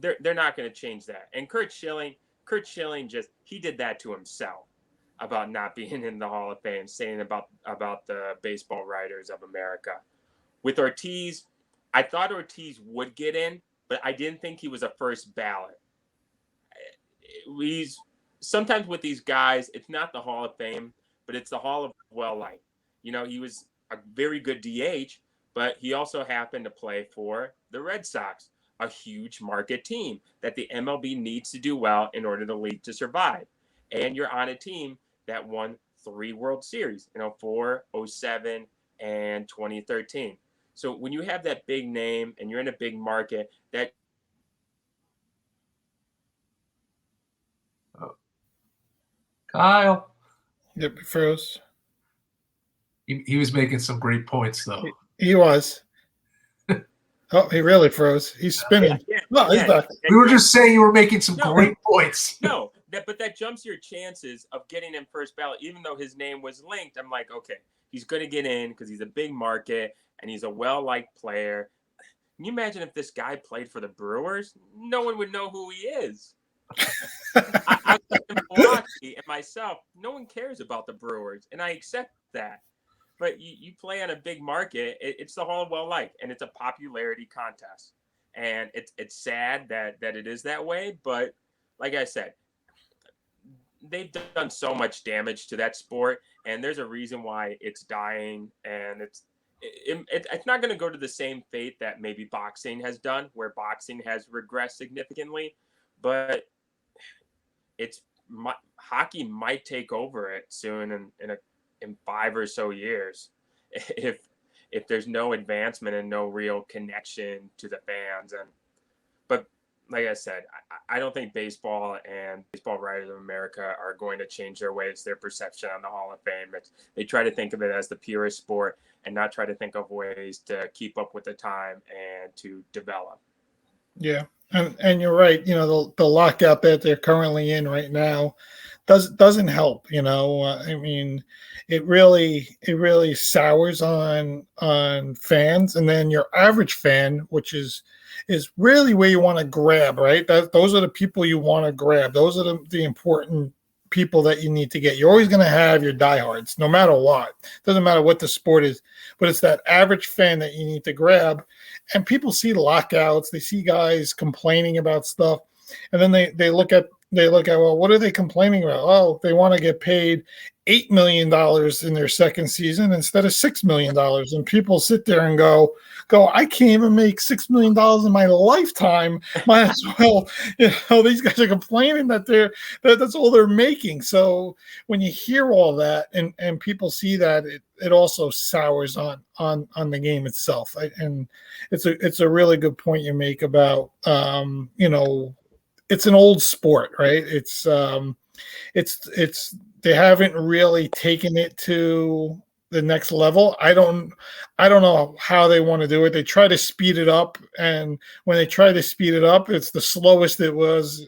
they're not going to change that. And Curt Schilling he did that to himself about not being in the Hall of Fame, saying about the baseball writers of America. With Ortiz, I thought Ortiz would get in, but I didn't think he was a first ballot. Sometimes with these guys, it's not the Hall of Fame, but it's the Hall of Well-Liked. He was a very good DH, but he also happened to play for the Red Sox, a huge market team that the MLB needs to do well in order for the league to survive. And you're on a team that won 3 World Series, 04, 07, and 2013. So when you have that big name and you're in a big market, that Kyle? Yep, froze. He was making some great points, though. He was. Oh, he really froze. He's spinning. He's back. We were just saying you were making some great points. No, but that jumps your chances of getting in first ballot, even though his name was linked. I'm like, okay, he's going to get in because he's a big market and he's a well-liked player. Can you imagine if this guy played for the Brewers? No one would know who he is. I was in Milwaukee and myself, no one cares about the Brewers, and I accept that. But you play on a big market, it's the Hall of Well-Liked, and it's a popularity contest. And it's sad that it is that way, but like I said, they've done so much damage to that sport, and there's a reason why it's dying, and it's not going to go to the same fate that maybe boxing has done, where boxing has regressed significantly, but hockey might take over it soon in 5 or so years if there's no advancement and no real connection to the fans. But like I said, I don't think baseball and Baseball Writers of America are going to change their ways, their perception on the Hall of Fame. They try to think of it as the purest sport and not try to think of ways to keep up with the time and to develop. Yeah. And you're right. The lockout that they're currently in right now doesn't help. I mean, it really sours on fans, and then your average fan, which is really where you want to grab, right? Those are the people you want to grab. Those are the important people that you need to get. You're always going to have your diehards, no matter what. Doesn't matter what the sport is, but it's that average fan that you need to grab. And people see lockouts, they see guys complaining about stuff, and then they look at, well, what are they complaining about? Oh, they want to get paid $8 million in their second season instead of $6 million. And people sit there and go, I can't even make $6 million in my lifetime. Might as well, these guys are complaining that's all they're making. So when you hear all that and people see that, it also sours on the game itself. And it's a really good point you make about, it's an old sport, right? It's they haven't really taken it to the next level. I don't know how they want to do it. They try to speed it up, and when they try to speed it up, it's the slowest it was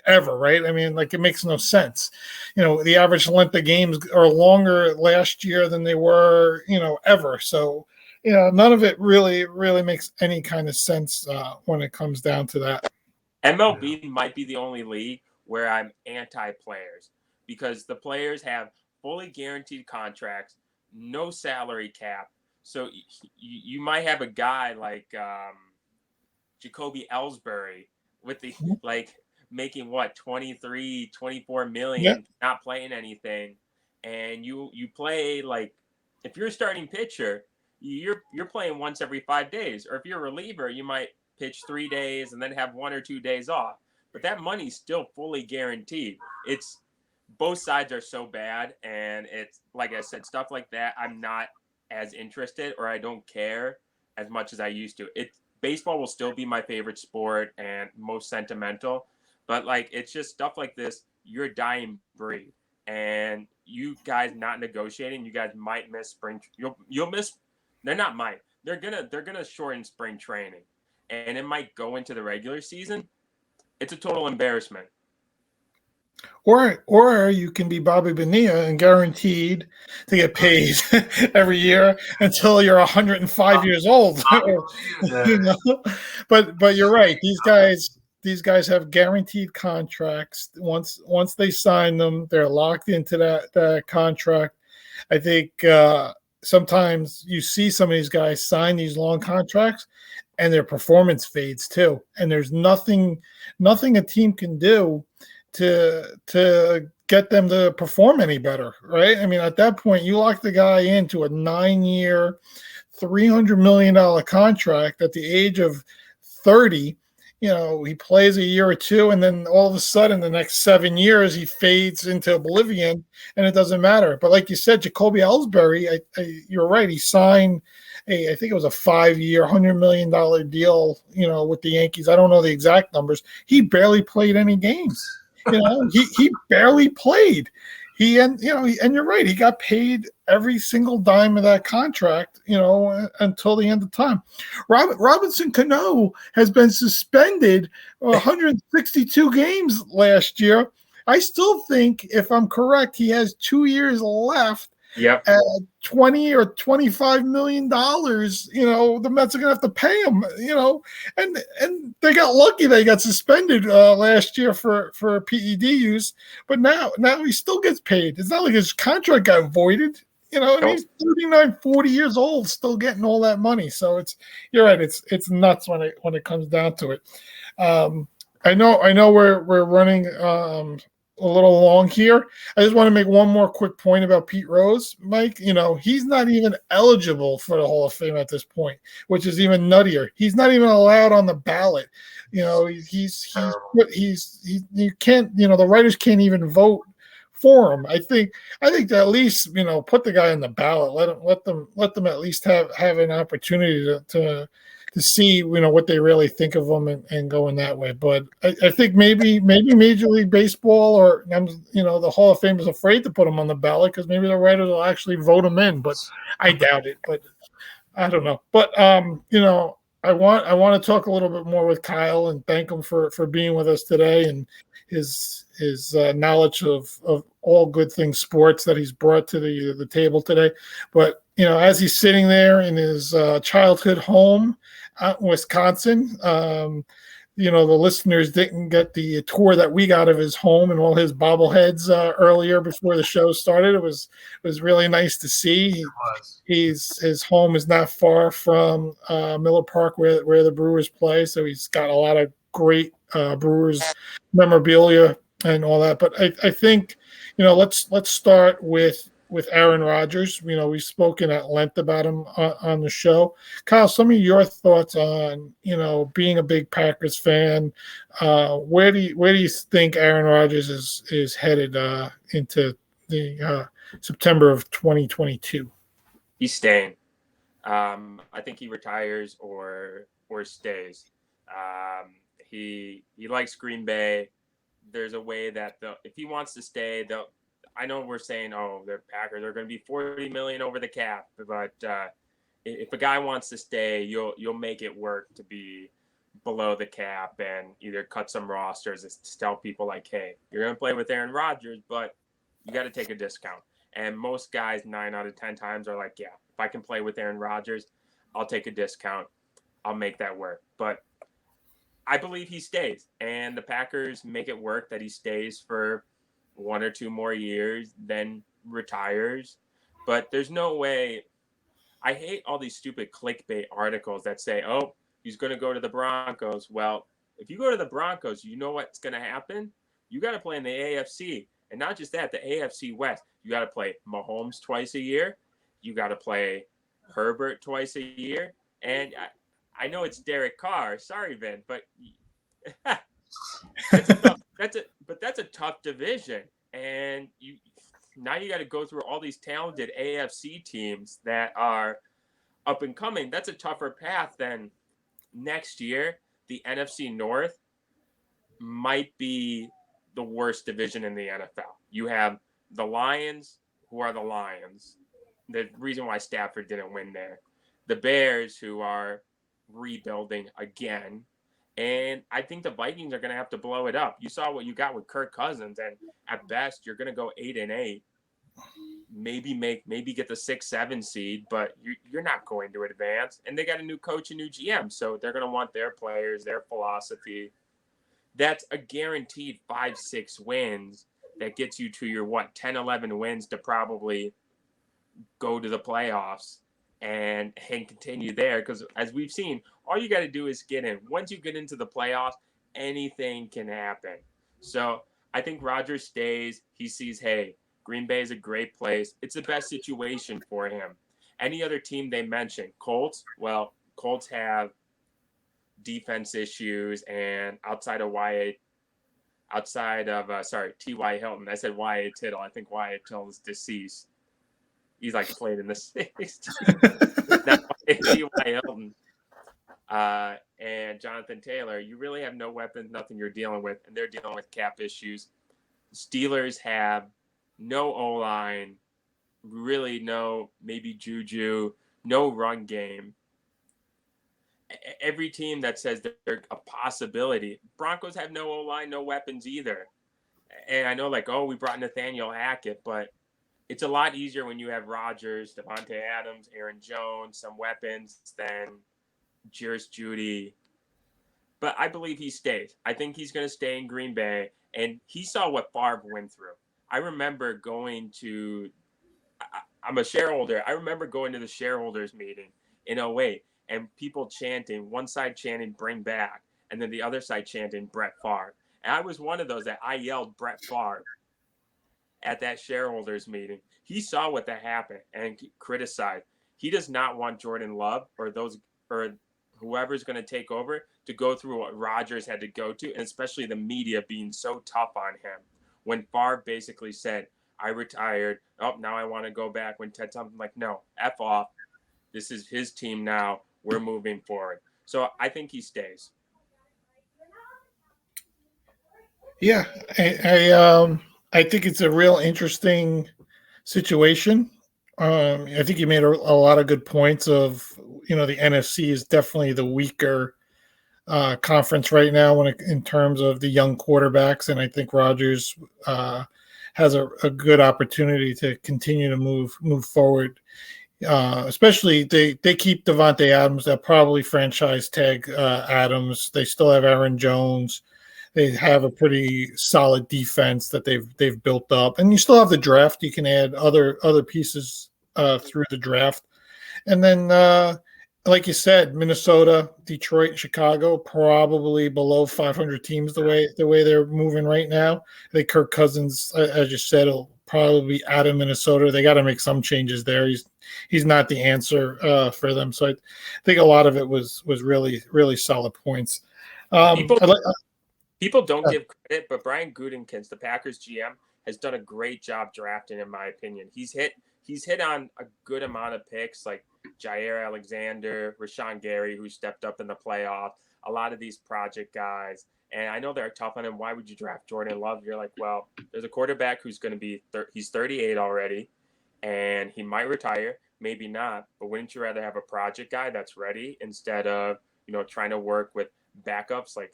ever, right? I mean, like, it makes no sense. The average length of games are longer last year than they were, ever. So, none of it really makes any kind of sense when it comes down to that. MLB might be the only league where I'm anti-players, because the players have fully guaranteed contracts, no salary cap. So you might have a guy like Jacoby Ellsbury with the making what, 23, 24 million, not playing anything, and you play, like, if you're a starting pitcher, you're playing once every 5 days, or if you're a reliever, you might pitch 3 days and then have 1 or 2 days off. But that money's still fully guaranteed. It's both sides are so bad, and it's, like I said, stuff like that I'm not as interested, or I don't care as much as I used to. Baseball will still be my favorite sport and most sentimental, but it's just stuff like this. You're a dying breed, and you guys not negotiating, you guys might miss spring. You'll miss. They're not might. They're gonna shorten spring training, and it might go into the regular season. It's a total embarrassment. Or you can be Bobby Bonilla and guaranteed to get paid every year until you're 105 years old. But you're right. These guys have guaranteed contracts. Once they sign them, they're locked into that contract. I think sometimes you see some of these guys sign these long contracts, and their performance fades too. And there's nothing a team can do to get them to perform any better, right? I mean, at that point, you lock the guy into a 9-year, $300 million contract at the age of 30. He plays a year or two, and then all of a sudden, the next 7 years, he fades into oblivion, and it doesn't matter. But like you said, Jacoby Ellsbury, you're right. He signed I think it was a 5-year, $100 million deal, with the Yankees. I don't know the exact numbers. He barely played any games. He barely played. And you're right. He got paid every single dime of that contract, until the end of time. Robinson Cano has been suspended 162 games last year. I still think, if I'm correct, he has 2 years left. Yep. At $20 or $25 million, the Mets are gonna have to pay him, and they got lucky they got suspended last year for PED use, but now he still gets paid. It's not like his contract got voided, and he's 39, 40 years old, still getting all that money. So you're right, it's nuts when it comes down to it. I know we're running a little long here. I just want to make one more quick point about Pete Rose, Mike. He's not even eligible for the Hall of Fame at this point, which is even nuttier. He's not even allowed on the ballot. You can't. The writers can't even vote for him. I think that at least put the guy on the ballot. Let them at least have an opportunity to see what they really think of them and go in that way. But I think maybe Major League Baseball or the Hall of Fame is afraid to put them on the ballot because maybe the writers will actually vote them in. But I doubt it. But I don't know. But I want to talk a little bit more with Kyle and thank him for being with us today and his knowledge of all good things sports that he's brought to the table today. But as he's sitting there in his childhood home out in Wisconsin, the listeners didn't get the tour that we got of his home and all his bobbleheads earlier before the show started. It was really nice to see. His home is not far from Miller Park where the Brewers play, so he's got a lot of great Brewers memorabilia and all that. But I think, let's start with Aaron Rodgers. We've spoken at length about him on the show. Kyle, some of your thoughts on being a big Packers fan. Where do you think Aaron Rodgers is headed into the September of 2022? He's staying. I think he retires or stays. He likes Green Bay. There's a way that if he wants to stay, I know we're saying, oh, the Packers are going to be $40 million over the cap, but if a guy wants to stay, you'll make it work to be below the cap and either cut some rosters to tell people like, hey, you're going to play with Aaron Rodgers, but you got to take a discount. And most guys 9 out of 10 times are like, yeah, if I can play with Aaron Rodgers, I'll take a discount. I'll make that work. But I believe he stays, and the Packers make it work that he stays for 1 or 2 more years, then retires. But there's no way. I hate all these stupid clickbait articles that say, oh, he's going to go to the Broncos. Well, if you go to the Broncos, you know what's going to happen? You got to play in the AFC. And not just that, the AFC West. You got to play Mahomes twice a year. You got to play Herbert twice a year. And I know it's Derek Carr. Sorry, Vin, but that's a tough division. And now you got to go through all these talented AFC teams that are up and coming. That's a tougher path than next year. The NFC North might be the worst division in the NFL. You have the Lions, who are the Lions. The reason why Stafford didn't win there. The Bears, who are rebuilding again. And I think the Vikings are going to have to blow it up. You saw what you got with Kirk Cousins, and at best, you're going to go 8-8. Maybe get the 6-7 seed, but you're not going to advance. And they got a new coach, a new GM, so they're going to want their players, their philosophy. That's a guaranteed 5-6 wins that gets you to your 10-11 wins to probably go to the playoffs and continue there. Because as we've seen, all you got to do is get in. Once you get into the playoffs, anything can happen. So I think Rodgers stays. He sees, hey, Green Bay is a great place. It's the best situation for him. Any other team they mentioned, Colts, well, Colts have defense issues, and outside of T.Y. Hilton. I said Wyatt Tittle. I think Wyatt Tittle is deceased. He's like played in the 60s. Not T.Y. Hilton. And Jonathan Taylor, you really have no weapons, nothing you're dealing with, and they're dealing with cap issues. Steelers have no O-line, really no, maybe Juju, no run game. Every team that says they're a possibility. Broncos have no O-line, no weapons either. And I know we brought Nathaniel Hackett, but it's a lot easier when you have Rodgers, Devontae Adams, Aaron Jones, some weapons than Jerris Jeudy. But I believe he stays. I think he's going to stay in Green Bay. And he saw what Favre went through. I remember going to – I'm a shareholder. I remember going to the shareholders meeting in 2008 and people chanting, one side chanting, bring back, and then the other side chanting, Brett Favre. And I was one of those that I yelled Brett Favre at that shareholders meeting. He saw what that happened and criticized. He does not want Jordan Love or whoever's going to take over to go through what Rodgers had to go to, and especially the media being so tough on him. When Favre basically said, I retired. Oh, now I want to go back. When Ted Thompson no, F off. This is his team now. We're moving forward. So I think he stays. Yeah, I think it's a real interesting situation. I think you made a lot of good points of, the NFC is definitely the weaker conference right now in terms of the young quarterbacks. And I think Rodgers has a good opportunity to continue to move forward. Especially they keep Devontae Adams. They'll probably franchise tag Adams. They still have Aaron Jones. They have a pretty solid defense that they've built up, and you still have the draft. You can add other pieces through the draft, and then like you said, Minnesota, Detroit, and Chicago probably below 500 teams the way they're moving right now. I think Kirk Cousins, as you said, will probably be out of Minnesota. They got to make some changes there. He's not the answer for them. So I think a lot of it was really solid points. People people don't give credit, but Brian Gutekunst, the Packers GM, has done a great job drafting, in my opinion. He's hit on a good amount of picks like Jair Alexander, Rashawn Gary, who stepped up in the playoffs, a lot of these project guys. And I know they're tough on him. Why would you draft Jordan Love? You're like, well, there's a quarterback who's going to be he's 38 already, and he might retire, maybe not. But wouldn't you rather have a project guy that's ready instead of trying to work with backups like,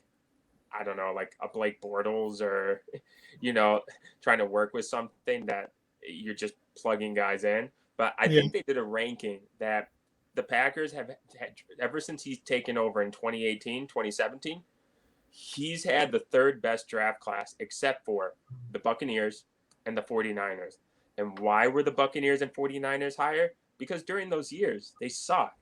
I don't know, like a Blake Bortles or, trying to work with something that you're just plugging guys in. But I think they did a ranking that the Packers have had, ever since he's taken over in 2018, 2017, he's had the third best draft class except for the Buccaneers and the 49ers. And why were the Buccaneers and 49ers higher? Because during those years, they sucked.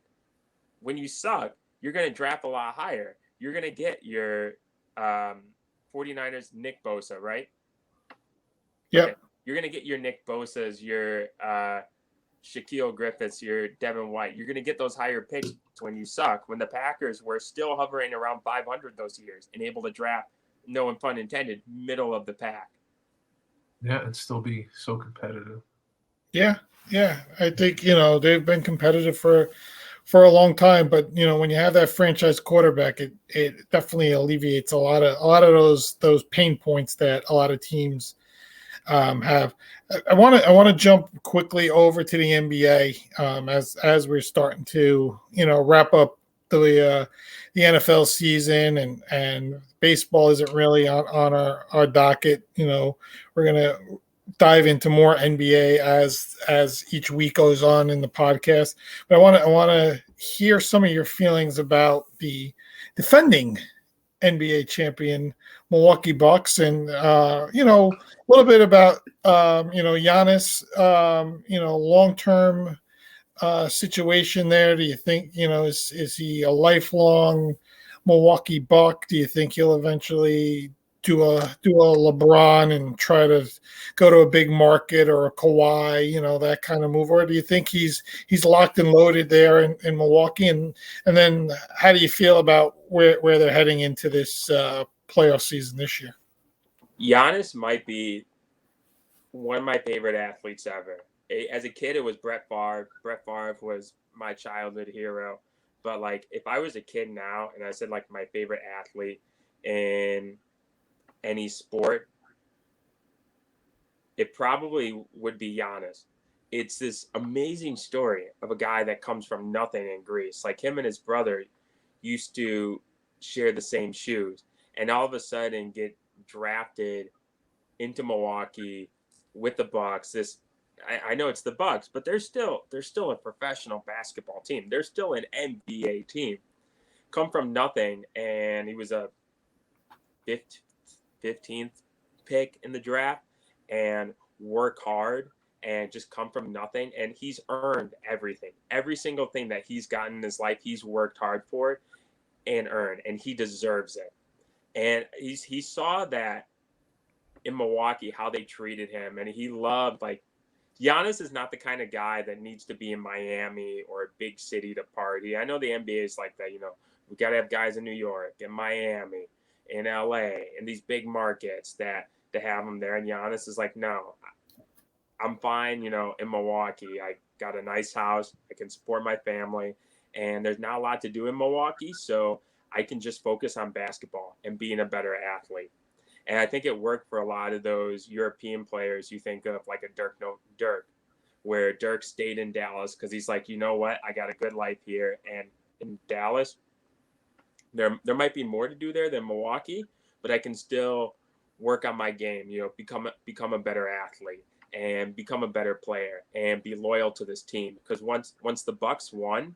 When you suck, you're going to draft a lot higher. You're going to get your 49ers Nick Bosa, right? Yeah. Okay. You're going to get your Nick Bosas, your Shaquille Griffiths, your Devin White. You're going to get those higher picks when you suck. When the Packers were still hovering around 500 those years and able to draft, no pun intended, middle of the pack. Yeah, and still be so competitive. Yeah. I think they've been competitive for a long time, but when you have that franchise quarterback, it definitely alleviates a lot of those pain points that a lot of teams have. I want to jump quickly over to the NBA as we're starting to wrap up the NFL season, and baseball isn't really on our docket. We're gonna dive into more NBA as each week goes on in the podcast. But I want to hear some of your feelings about the defending NBA champion Milwaukee Bucks, and a little bit about Giannis, long term situation there. Do you think is he a lifelong Milwaukee Buck? Do you think he'll eventually do a LeBron and try to go to a big market, or a Kawhi, that kind of move? Or do you think he's locked and loaded there in Milwaukee? And then how do you feel about where they're heading into this playoff season this year? Giannis might be one of my favorite athletes ever. As a kid, it was Brett Favre. Brett Favre was my childhood hero. But like, if I was a kid now and I said like my favorite athlete in any sport, it probably would be Giannis. It's this amazing story of a guy that comes from nothing in Greece. Like, him and his brother used to share the same shoes, and all of a sudden get drafted into Milwaukee with the Bucks. I know it's the Bucks, but they're still a professional basketball team. They're still an NBA team. Come from nothing, and he was a 15th pick in the draft, and work hard and just come from nothing. And he's earned everything. Every single thing that he's gotten in his life, he's worked hard for and earned, and he deserves it. And he saw that in Milwaukee, how they treated him, and he loved, like, Giannis is not the kind of guy that needs to be in Miami or a big city to party. I know the NBA is like that, we got to have guys in New York and Miami, in LA, and these big markets that to have him there. And Giannis is like, no, I'm fine, in Milwaukee. I got a nice house. I can support my family, and there's not a lot to do in Milwaukee, so I can just focus on basketball and being a better athlete. And I think it worked for a lot of those European players. You think of like a Dirk, where Dirk stayed in Dallas because he's like, you know what, I got a good life here. And in Dallas, there might be more to do there than Milwaukee, but I can still work on my game, become a better athlete and become a better player and be loyal to this team. Because once the Bucks won,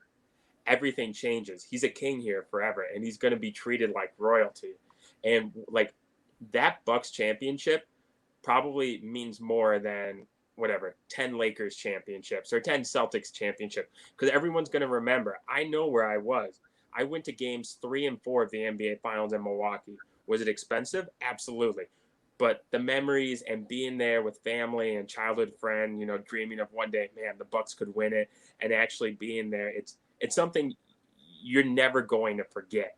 everything changes. He's a king here forever, and he's going to be treated like royalty. And like, that Bucks championship probably means more than whatever, 10 Lakers championships or 10 Celtics championship, because everyone's going to remember. I know where I was. I went to games 3 and 4 of the NBA Finals in Milwaukee. Was it expensive? Absolutely. But the memories and being there with family and childhood friend, dreaming of one day, man, the Bucks could win it, and actually being there, it's something you're never going to forget.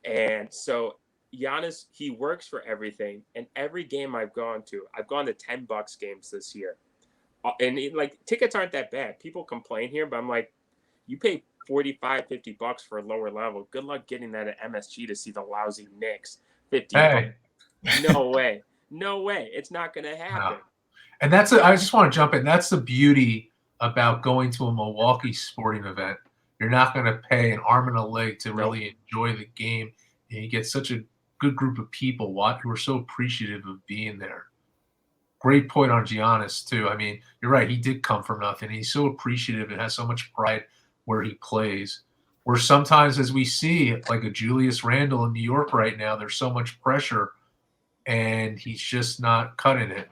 And so Giannis, he works for everything. And every game I've gone to 10 Bucks games this year. And tickets aren't that bad. People complain here, but I'm like, you pay 45, $50 for a lower level. Good luck getting that at MSG to see the lousy Knicks. 50 Hey, No way. No way. It's not going to happen. no. And I just want to jump in. That's the beauty about going to a Milwaukee sporting event. You're not going to pay an arm and a leg to really enjoy the game. And you get such a good group of people who are so appreciative of being there. Great point on Giannis, too. I mean, you're right. He did come from nothing. He's so appreciative and has so much pride where he plays. Where sometimes, as we see, like a Julius Randle in New York right now, there's so much pressure, and he's just not cutting it.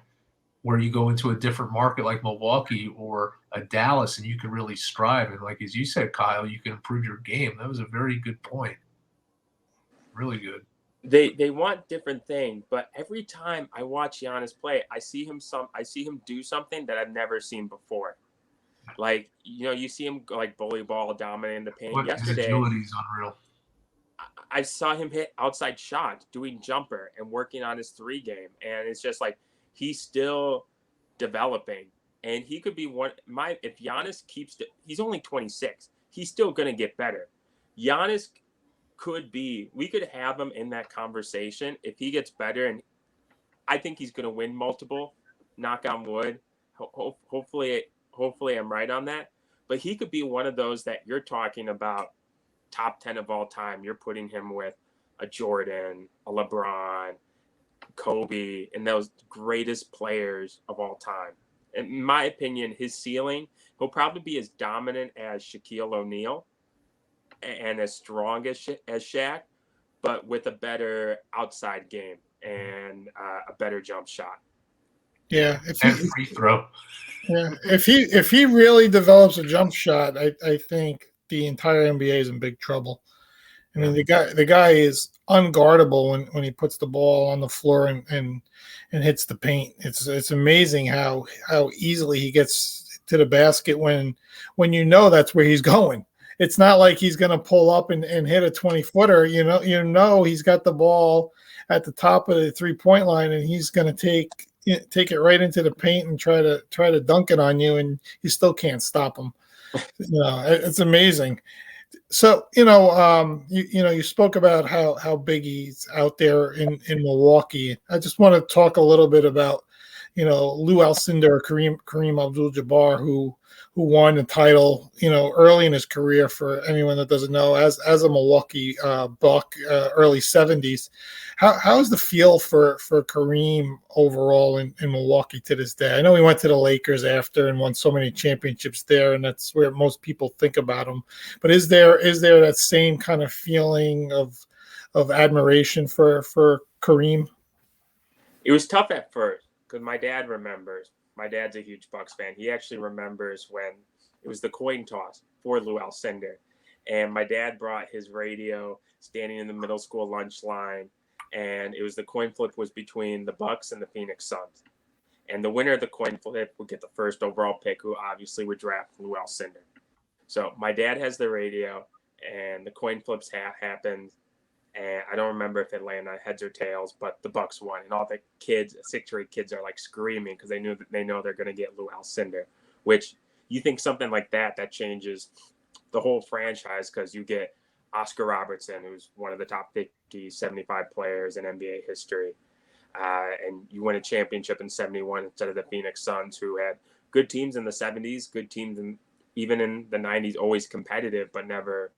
Where you go into a different market like Milwaukee or a Dallas, and you can really strive. And like, as you said, Kyle, you can improve your game. That was a very good point. Really good. They want different things, but every time I watch Giannis play, I see him do something that I've never seen before. Like, you see him like bully ball, dominating the paint. Yesterday, his agility is unreal. I saw him hit outside shots, doing jumper and working on his 3 game, and it's just like he's still developing, and he could be if Giannis he's only 26. He's still going to get better. Giannis we could have him in that conversation if he gets better, and I think he's going to win multiple, knock on wood. Hopefully I'm right on that, but he could be one of those that you're talking about, top 10 of all time. You're putting him with a Jordan, a LeBron, Kobe, and those greatest players of all time. In my opinion, his ceiling, he'll probably be as dominant as Shaquille O'Neal and as strong as Shaq, but with a better outside game and a better jump shot. Yeah, and free throw. Yeah, if he really develops a jump shot, I think the entire NBA is in big trouble. I mean, the guy is unguardable when he puts the ball on the floor and hits the paint. It's amazing how easily he gets to the basket when that's where he's going. It's not like he's going to pull up and hit a 20-footer. He's got the ball at the top of the 3-point line, and he's going to take it right into the paint and try to dunk it on you, and you still can't stop him. It's amazing. So, you spoke about how big he's out there in Milwaukee. I just want to talk a little bit about, Lou Alcindor, Kareem Abdul-Jabbar, who won the title, early in his career. For anyone that doesn't know, as a Milwaukee Buck, early 70s. How's the feel for Kareem overall in Milwaukee to this day? I know he went to the Lakers after and won so many championships there, and that's where most people think about him. But is there that same kind of feeling of admiration for Kareem? It was tough at first because my dad remembers. My dad's a huge Bucks fan. He actually remembers when it was the coin toss for Lou Alcindor, and my dad brought his radio, standing in the middle school lunch line, and it was the coin flip was between the Bucks and the Phoenix Suns, and the winner of the coin flip would get the first overall pick, who obviously would draft Lou Alcindor. So my dad has the radio, and the coin flips happened. And I don't remember if it landed on heads or tails, but the Bucks won, and all the kids, 6th-grade kids, are like screaming because they know they're going to get Lou Alcindor. Which you think something like that changes the whole franchise, because you get Oscar Robertson, who's one of the top 50, 75 players in NBA history, and you win a championship in '71 instead of the Phoenix Suns, who had good teams in the '70s, good teams even in the '90s, always competitive, but never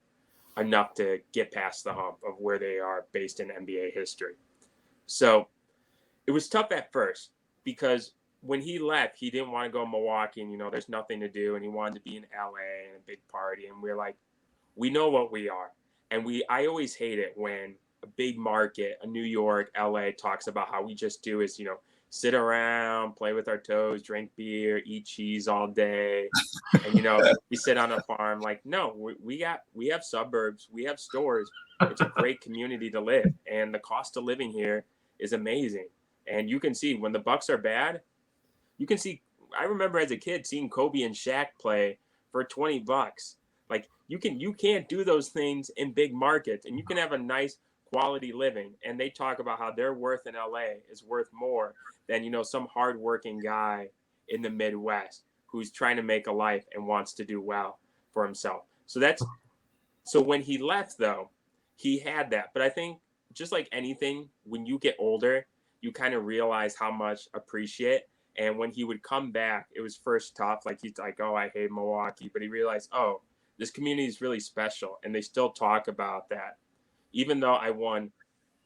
enough to get past the hump of where they are based in NBA history. So it was tough at first, because when he left, he didn't want to go to Milwaukee, and there's nothing to do, and he wanted to be in LA and a big party. And we're like, we know what we are. And I always hate it when a big market, a New York, LA, talks about how we just do is, sit around, play with our toes, drink beer, eat cheese all day. And, we sit on a farm. Like, no, we have suburbs, we have stores. It's a great community to live. And the cost of living here is amazing. And you can see when the Bucks are bad, you can see, I remember as a kid seeing Kobe and Shaq play for $20. Like you can't do those things in big markets, and you can have a nice quality living. And they talk about how their worth in LA is worth more than some hardworking guy in the Midwest who's trying to make a life and wants to do well for himself. So when he left though, he had that. But I think just like anything, when you get older, you kind of realize how much appreciate. And when he would come back, it was first tough. Like he's like, oh, I hate Milwaukee. But he realized, oh, this community is really special. And they still talk about that. Even though I won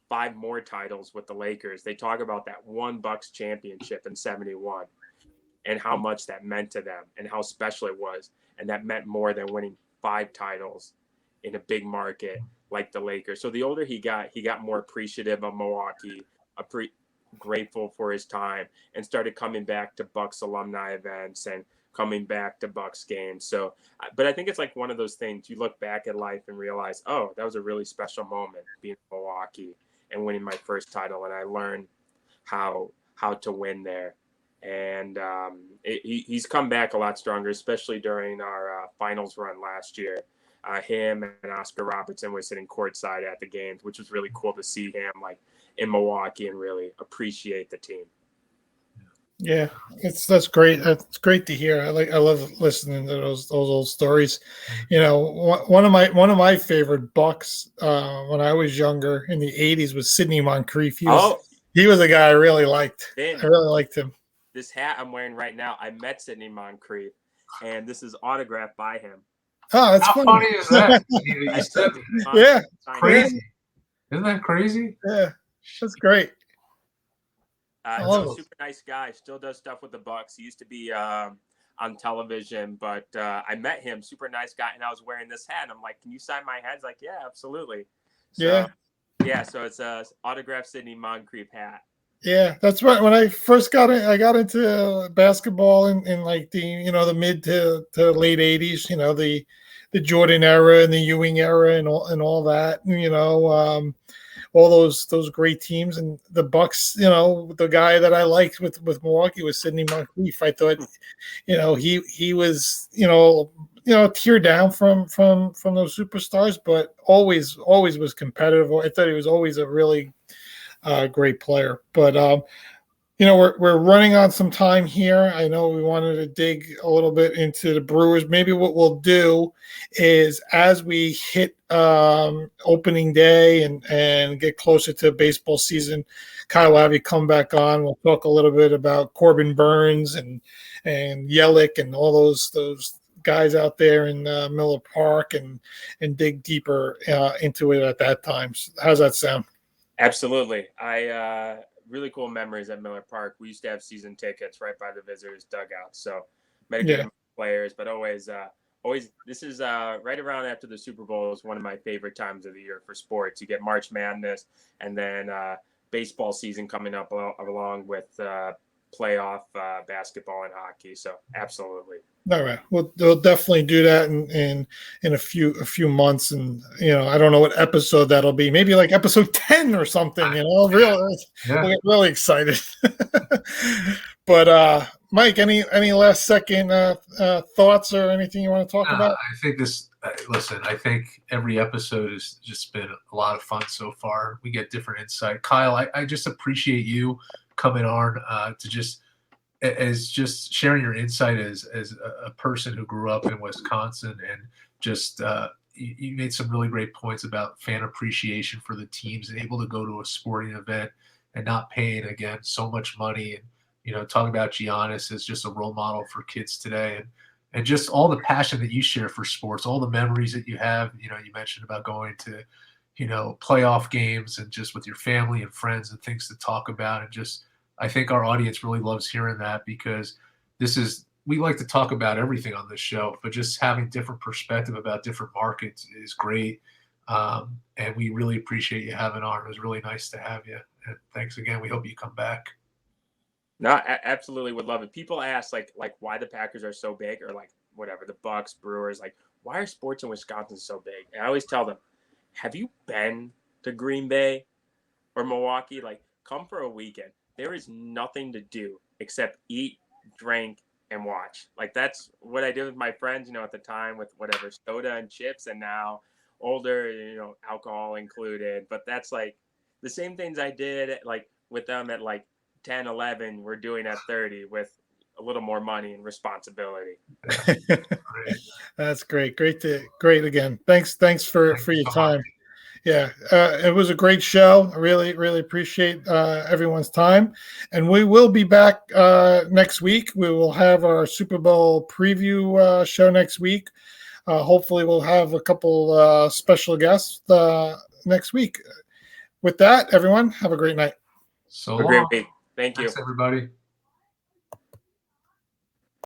5 more titles with the Lakers, they talk about that one Bucks championship in '71 and how much that meant to them and how special it was. And that meant more than winning 5 titles in a big market like the Lakers. So the older he got more appreciative of Milwaukee, grateful for his time, and started coming back to Bucks alumni events and coming back to Bucks games. So, but I think it's like one of those things you look back at life and realize, oh, that was a really special moment being in Milwaukee and winning my first title. And I learned how to win there. And he's come back a lot stronger, especially during our finals run last year. Him and Oscar Robertson were sitting courtside at the games, which was really cool to see him like in Milwaukee and really appreciate the team. Yeah, that's great. That's great to hear. I love listening to those old stories. One of my favorite Bucks when I was younger in the '80s was Sidney Moncrief. He was a guy I really liked. I really liked him. This hat I'm wearing right now, I met Sidney Moncrief, and this is autographed by him. Oh, that's How funny is that? Yeah, crazy. Isn't that crazy? Yeah, that's great. Super nice guy. Still does stuff with the Bucks. He used to be on television, but I met him. Super nice guy, and I was wearing this hat. And I'm like, "Can you sign my hat?" He's like, "Yeah, absolutely." So, so it's a autographed Sidney Moncrief hat. Yeah, that's right. When I first got in, I got into basketball in like the mid to late '80s. The Jordan era and the Ewing era and all that. All those great teams, and the Bucks. The guy that I liked with Milwaukee was Sidney Moncrief. I thought, he was tear down from those superstars, but always was competitive. I thought he was always a really great player. But we're running on some time here. I know we wanted to dig a little bit into the Brewers. Maybe what we'll do is as we hit opening day and get closer to baseball season, Kyle will have you come back on. We'll talk a little bit about Corbin Burns and Yelich and all those guys out there in Miller Park and dig deeper into it at that time. How's that sound? Absolutely. Really cool memories at Miller Park. We used to have season tickets right by the visitors' dugout. So met a good players, but always this is right around after the Super Bowl is one of my favorite times of the year for sports. You get March Madness and then baseball season coming up along with playoff basketball and hockey. So absolutely. All right, we'll definitely do that in a few months, and I don't know what episode that'll be. Maybe like episode 10 or something. We'll get really excited. But Mike, any last second thoughts or anything you want to talk about? I think this. Listen, I think every episode has just been a lot of fun so far. We get different insight. Kyle, I just appreciate you coming on to just sharing your insight as a person who grew up in Wisconsin, and just you made some really great points about fan appreciation for the teams and able to go to a sporting event and not paying again so much money, and talking about Giannis as just a role model for kids today, and just all the passion that you share for sports, all the memories that you have. You mentioned about going to playoff games and just with your family and friends and things to talk about, and just I think our audience really loves hearing that, because we like to talk about everything on this show, but just having different perspective about different markets is great. And we really appreciate you having on. It was really nice to have you. And thanks again. We hope you come back. No, absolutely would love it. People ask like why the Packers are so big, or like whatever the Bucks, Brewers, like why are sports in Wisconsin so big? And I always tell them, have you been to Green Bay or Milwaukee? Like, come for a weekend. There is nothing to do except eat, drink, and watch. Like that's what I did with my friends, at the time with whatever soda and chips, and now older, alcohol included. But that's like the same things I did like with them at like 10, 11, we're doing at 30 with a little more money and responsibility. That's great. Great again. Thanks for your time. Yeah, it was a great show. I really appreciate everyone's time, and we will be back next week. We will have our Super Bowl preview show next week. Hopefully, we'll have a couple special guests next week. With that, everyone, have a great night. So Have a great week. Thank you. Thanks, everybody.